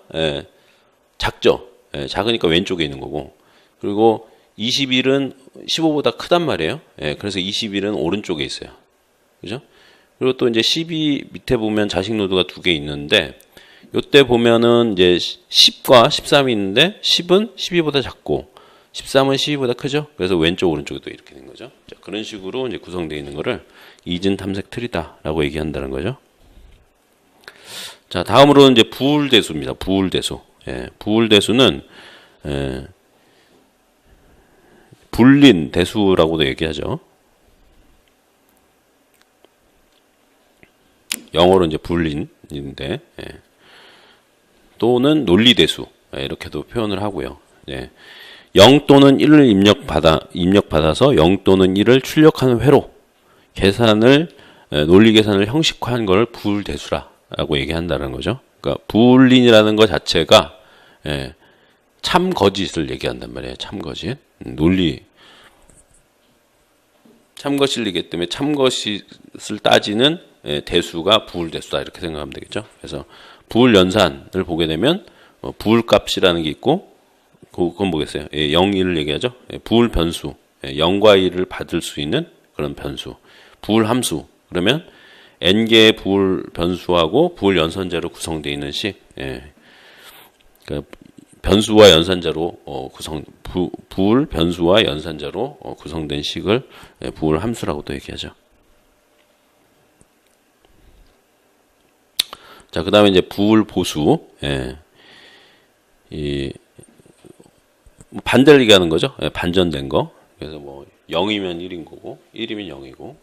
작죠. 작으니까 왼쪽에 있는 거고, 그리고 21은 15보다 크단 말이에요. 그래서 21은 오른쪽에 있어요. 그죠? 그리고 또 이제 12 밑에 보면 자식 노드가 두 개 있는데, 요때 보면은 이제 10과 13이 있는데 10은 12보다 작고 13은 12보다 크죠. 그래서 왼쪽 오른쪽도 이렇게 된 거죠. 자, 그런 식으로 이제 구성되어 있는 거를 이진 탐색 트리다라고 얘기한다는 거죠. 자, 다음으로는 이제 부울대수입니다. 부울대수. 부울대수는 불린 대수라고도 얘기하죠. 영어로 이제 불린인데, 또는 논리대수, 이렇게도 표현을 하고요. 0 또는 1을 입력받아서 0 또는 1을 출력하는 회로 논리 계산을 형식화한 걸 부울대수라고 얘기한다는 거죠. 그러니까 부울린이라는 것 자체가 참거짓을 얘기한단 말이에요. 참거짓. 참거짓이기 때문에 참거짓을 따지는 대수가 부울대수다, 이렇게 생각하면 되겠죠. 그래서 부울연산을 보게 되면 부울값이라는 게 있고, 그건 뭐겠어요? 0, 1을 얘기하죠. 부울변수, 0과 1을 받을 수 있는 그런 변수. 부울함수, 그러면 n개의 부울변수하고 부울연산자로 구성되어 있는 식. 그러니까 변수와 연산자로 부울 변수와 연산자로 구성된 식을 부울 함수라고도 얘기하죠. 자, 그다음에 이제 부울 보수. 반대를 얘기하는 거죠. 반전된 거. 그래서 뭐 0이면 1인 거고 1이면 0이고.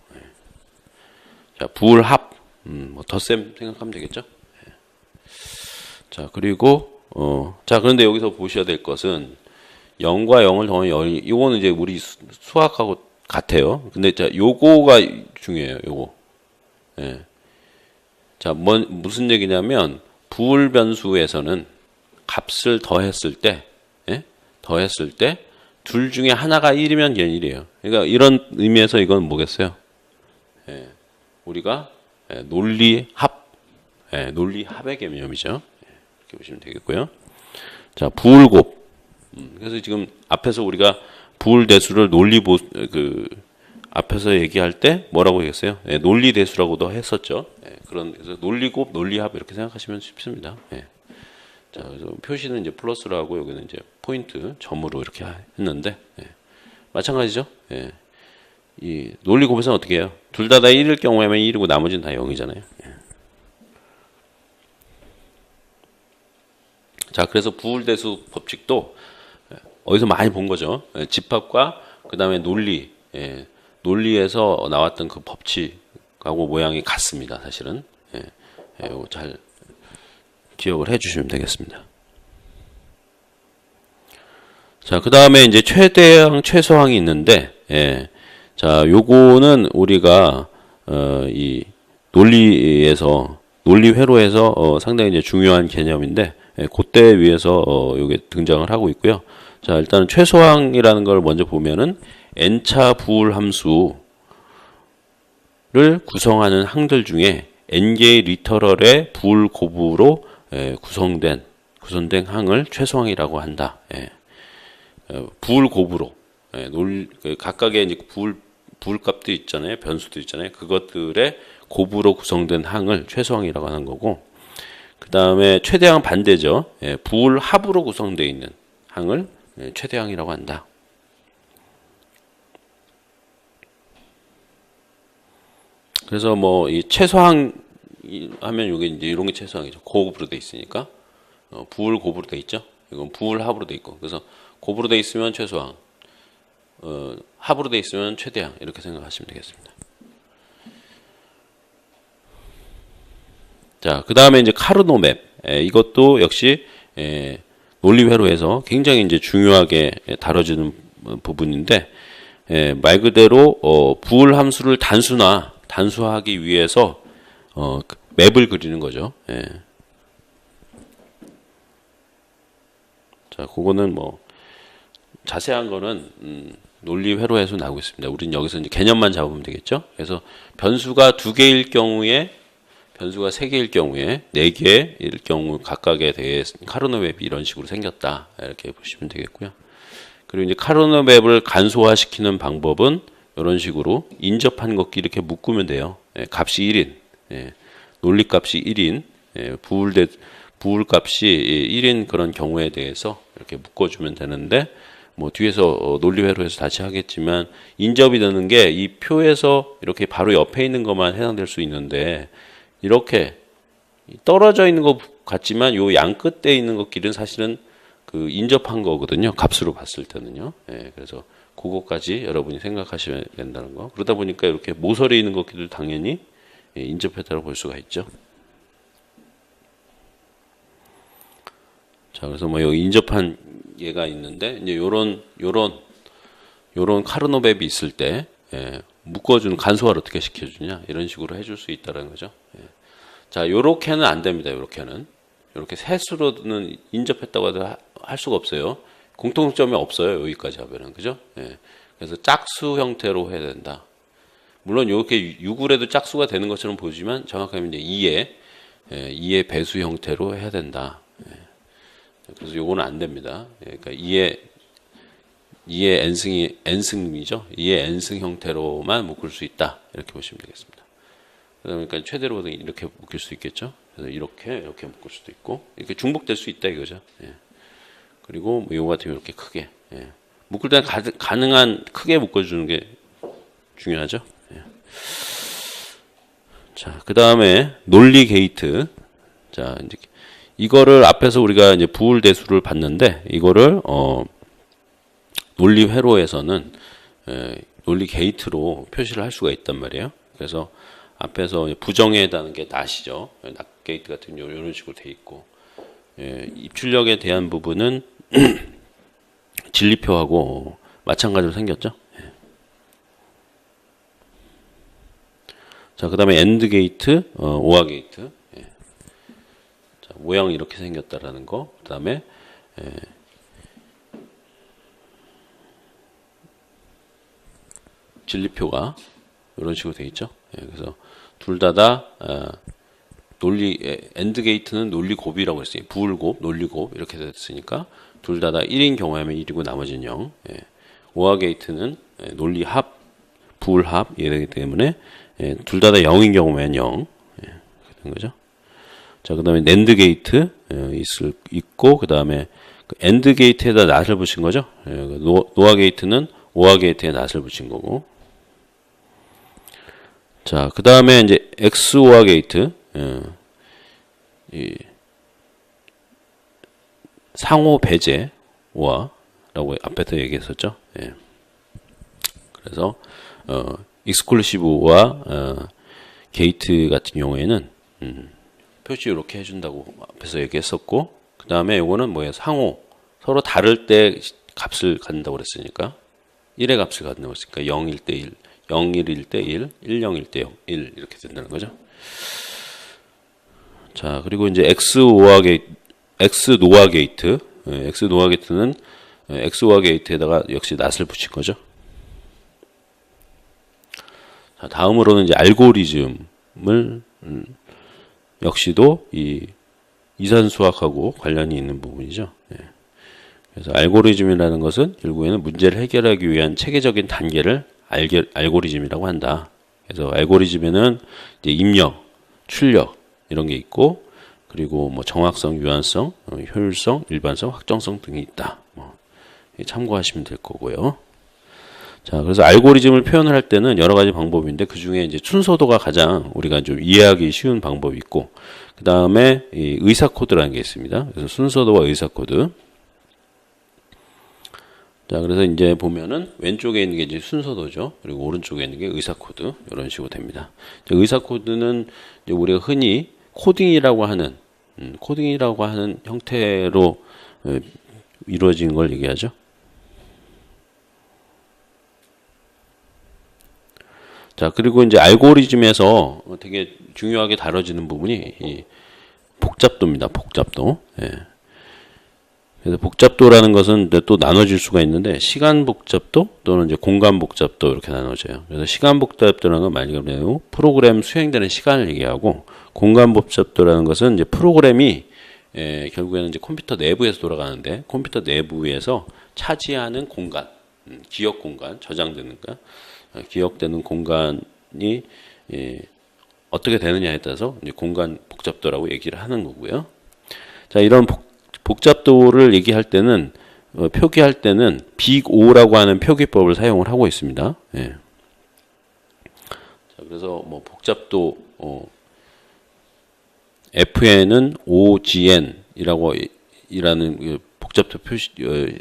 자, 부울 합. 뭐 덧셈 생각하면 되겠죠. 자, 그리고 자, 그런데 여기서 보셔야 될 것은 0과 0을 더하면 이거는 이제 우리 수학하고 같아요. 근데 자, 요거가 중요해요. 요거. 자, 무슨 얘기냐면 부울 변수에서는 값을 더했을 때 둘 중에 하나가 1이면 얘는 1이에요. 그러니까 이런 의미에서 이건 뭐겠어요? 우리가 논리합의 개념이죠. 이렇게 보시면 되겠고요. 자, 부울곱. 그래서 지금 앞에서 우리가 부울대수를 앞에서 얘기할 때 뭐라고 얘기했어요? 논리대수라고도 했었죠. 그래서 논리곱, 논리합 이렇게 생각하시면 쉽습니다. 자, 그래서 표시는 이제 플러스로 하고 여기는 이제 포인트, 점으로 이렇게 했는데, 마찬가지죠. 이 논리곱에서는 어떻게 해요? 둘 다 1일 경우에만 1이고 나머지는 다 0이잖아요. 자, 그래서 부울대수 법칙도 어디서 많이 본 거죠. 집합과 그 다음에 논리에서 나왔던 그 법칙하고 모양이 같습니다. 사실은. 이거 잘 기억을 해주시면 되겠습니다. 자, 그 다음에 이제 최대항, 최소항이 있는데, 자, 요거는 우리가 이 논리회로에서 상당히 이제 중요한 개념인데, 그때 위해서 요게 등장을 하고 있고요. 자, 일단은 최소항이라는 걸 먼저 보면은 n차 부울 함수를 구성하는 항들 중에 n개의 리터럴의 부울 곱으로 구성된 항을 최소항이라고 한다. 부울 곱으로 각각의 이제 부울값도 있잖아요, 변수도 있잖아요. 그것들의 곱으로 구성된 항을 최소항이라고 하는 거고, 그 다음에 최대항 반대죠. 부울 합으로 구성되어 있는 항을 최대항이라고 한다. 그래서 뭐 이 최소항 하면 이게 이제 이런 게 최소항이죠. 고급으로 돼 있으니까 부울 곱으로 돼 있죠. 이건 부울 합으로 돼 있고, 그래서 곱으로 돼 있으면 최소항, 합으로 돼 있으면 최대항, 이렇게 생각하시면 되겠습니다. 자, 그 다음에 이제 카르노 맵. 이것도 역시 논리회로에서 굉장히 이제 중요하게 다뤄지는 부분인데, 말 그대로 부울 함수를 단수하기 위해서 맵을 그리는 거죠. 자, 그거는 뭐 자세한 거는 논리회로에서 나오고 있습니다. 우리는 여기서 이제 개념만 잡으면 되겠죠. 그래서 변수가 2개일 경우에, 변수가 3개일 경우에, 4개일 경우 각각에 대해 카르노 맵이 이런 식으로 생겼다, 이렇게 보시면 되겠고요. 그리고 이제 카르노 맵을 간소화시키는 방법은 이런 식으로 인접한 것끼리 이렇게 묶으면 돼요. 값이 1인, 논리값이 1인, 부울값이 1인 그런 경우에 대해서 이렇게 묶어주면 되는데, 뭐 뒤에서 논리회로에서 다시 하겠지만 인접이 되는 게 이 표에서 이렇게 바로 옆에 있는 것만 해당될 수 있는데, 이렇게 떨어져 있는 것 같지만 요 양 끝에 있는 것끼리는 사실은 그 인접한 거거든요. 값으로 봤을 때는요. 예, 그래서 그거까지 여러분이 생각하셔야 된다는 거. 그러다 보니까 이렇게 모서리에 있는 것끼리도 당연히 인접했다고 볼 수가 있죠. 자, 그래서 뭐 여기 인접한 얘가 있는데 이제 요런 카르노맵이 있을 때 묶어주는 간소화를 어떻게 시켜주냐 이런 식으로 해줄 수 있다는 거죠. 자, 요렇게는 안 됩니다. 요렇게는 이렇게 셋으로는 인접했다고 해도 할 수가 없어요. 공통점이 없어요. 여기까지 하면은 그죠? 그래서 짝수 형태로 해야 된다. 물론 이렇게 6을 해도 짝수가 되는 것처럼 보지만 정확하면 이제 2의 배수 형태로 해야 된다. 그래서 요거는 안 됩니다. 그러니까 2의 n승이죠. 2의 n승 형태로만 묶을 수 있다. 이렇게 보시면 되겠습니다. 그러니까 최대로 이렇게 묶일 수 있겠죠. 그래서 이렇게 묶을 수도 있고 이렇게 중복될 수 있다 이거죠. 그리고 뭐 요거 같은 이렇게 크게 묶을 때는 가능한 크게 묶어주는 게 중요하죠. 자, 그 다음에 논리 게이트. 자, 이제 이거를 앞에서 우리가 이제 부울 대수를 봤는데 이거를 논리 회로에서는 논리 게이트로 표시를 할 수가 있단 말이에요. 그래서 앞에서 부정해다는 게 낫이죠. 낫 게이트 같은 경우 이런 식으로 돼 있고 입출력에 대한 부분은 진리표하고 마찬가지로 생겼죠. 자, 그 다음에 엔드 게이트, 오아 게이트. 자, 모양이 이렇게 생겼다라는 거. 그 다음에 진리표가 이런 식으로 돼 있죠. 그래서 둘 다 논리 엔드 게이트는 논리 곱이라고 했어요. 부울 곱, 논리 곱 이렇게 됐으니까 둘 다 1인 경우에는 1이고 나머지는 0. 오아 게이트는 논리 합, 부울 합 이러기 때문에 둘 다 0인 경우에는 0. 그렇게 된 거죠. 자, 그다음에 낸드 게이트 있고 그다음에 엔드 게이트에다 낫을 붙인 거죠. 노아 게이트는 오아 게이트에 낫을 붙인 거고. 자, 그 다음에 이제 XOR 게이트, 상호 배제 OR라고 앞에서 얘기했었죠. 그래서 익스클루시브 OR 게이트 같은 경우에는 표시 이렇게 해준다고 앞에서 얘기했었고, 그 다음에 이거는 뭐예요? 상호 서로 다를 때 값을 갖는다고 그랬으니까 1의 값을 갖는다고 했으니까 0일 때 1. 0일일 때 1, 10일 때 0, 1 이렇게 된다는 거죠. 자, 그리고 이제 XNOR 게이트, XNOR 게이트는 XOR 게이트에다가 역시 낫을 붙인 거죠. 자, 다음으로는 이제 알고리즘을 역시도 이 이산수학하고 관련이 있는 부분이죠. 그래서 알고리즘이라는 것은 결국에는 문제를 해결하기 위한 체계적인 단계를 알고리즘이라고 한다. 그래서 알고리즘에는 이제 입력, 출력 이런 게 있고, 그리고 뭐 정확성, 유한성, 효율성, 일반성, 확정성 등이 있다. 참고하시면 될 거고요. 자, 그래서 알고리즘을 표현을 할 때는 여러 가지 방법인데 그 중에 이제 순서도가 가장 우리가 좀 이해하기 쉬운 방법이 있고, 그 다음에 이 의사 코드라는 게 있습니다. 그래서 순서도와 의사 코드. 자, 그래서 이제 보면은 왼쪽에 있는 게 이제 순서도죠. 그리고 오른쪽에 있는 게 의사 코드. 이런 식으로 됩니다. 의사 코드는 이제 우리가 흔히 코딩이라고 하는 형태로 이루어진 걸 얘기하죠. 자, 그리고 이제 알고리즘에서 되게 중요하게 다뤄지는 부분이 이 복잡도입니다. 복잡도. 그래서 복잡도라는 것은 또 나눠질 수가 있는데 시간 복잡도 또는 이제 공간 복잡도 이렇게 나눠져요. 그래서 시간 복잡도라는 건 말 그대로 프로그램 수행되는 시간을 얘기하고, 공간 복잡도라는 것은 이제 프로그램이 결국에는 이제 컴퓨터 내부에서 돌아가는데 컴퓨터 내부에서 차지하는 공간, 기억 공간, 저장되는 거, 기억되는 공간이 어떻게 되느냐에 따라서 이제 공간 복잡도라고 얘기를 하는 거고요. 자, 이런 복잡도를 얘기할 때는 표기할 때는 빅5라고 하는 표기법을 사용을 하고 있습니다. 자, 그래서 뭐 복잡도 FN은 OGN이라고 이라는 그 복잡도 표시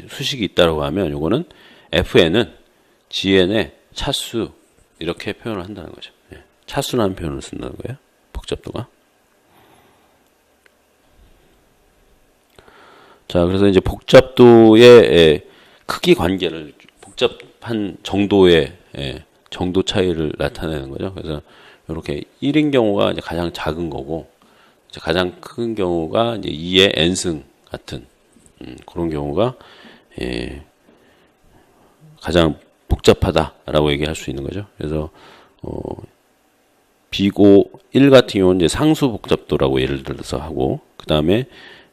수식이 있다고 하면 요거는 FN은 GN의 차수 이렇게 표현을 한다는 거죠. 예. 차수라는 표현을 쓴다는 거예요. 복잡도가. 자, 그래서 이제 복잡도의 크기 관계를 복잡한 정도의 정도 차이를 나타내는 거죠. 그래서 이렇게 1인 경우가 이제 가장 작은 거고, 이제 가장 큰 경우가 이제 2의 n승 같은 그런 경우가 가장 복잡하다라고 얘기할 수 있는 거죠. 그래서 비고 1 같은 경우는 이제 상수 복잡도라고 예를 들어서 하고, 그 다음에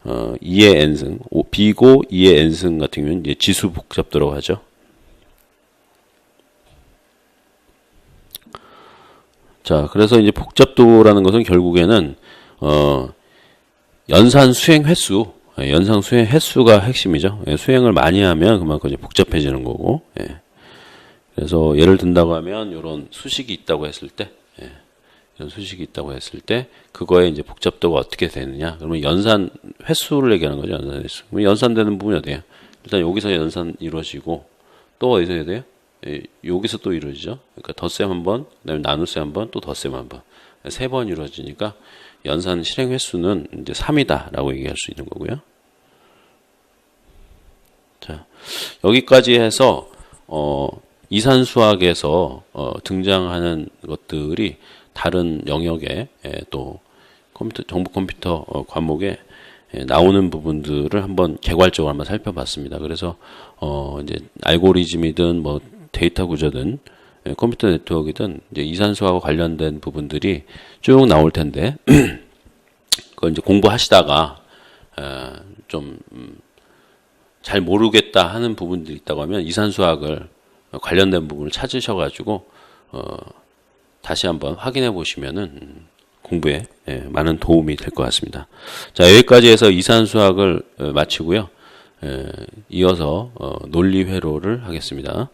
2의 n승, 비고 2의 n승 같은 경우는 이제 지수 복잡도라고 하죠. 자, 그래서 이제 복잡도라는 것은 결국에는 연산 수행 횟수, 연산 수행 횟수가 핵심이죠. 수행을 많이 하면 그만큼 이제 복잡해지는 거고. 그래서 예를 든다고 하면 이런 수식이 있다고 했을 때, 이런 수식이 있다고 했을 때 그거에 이제 복잡도가 어떻게 되느냐? 그러면 연산 횟수를 얘기하는 거죠. 연산 횟수. 그럼 연산되는 부분이 어디예요? 일단 여기서 연산 이루어지고 또 어디서 해야 돼요? 여기서 또 이루어지죠. 그러니까 덧셈 한 번, 그다음에 나눗셈 한 번, 또 덧셈 한 번. 3번 이루어지니까 연산 실행 횟수는 이제 3이다라고 얘기할 수 있는 거고요. 자, 여기까지 해서 이산수학에서 등장하는 것들이 다른 영역에 또 정보 컴퓨터 과목에 나오는 부분들을 한번 개괄적으로 한번 살펴봤습니다. 그래서 이제 알고리즘이든 뭐 데이터 구조든 컴퓨터 네트워크이든 이제 이산수학과 관련된 부분들이 쭉 나올 텐데 그걸 이제 공부하시다가 좀 잘 모르겠다 하는 부분들이 있다고 하면 이산수학을 관련된 부분을 찾으셔가지고 다시 한번 확인해 보시면은 공부에 많은 도움이 될 것 같습니다. 자, 여기까지 해서 이산수학을 마치고요. 이어서 논리회로를 하겠습니다.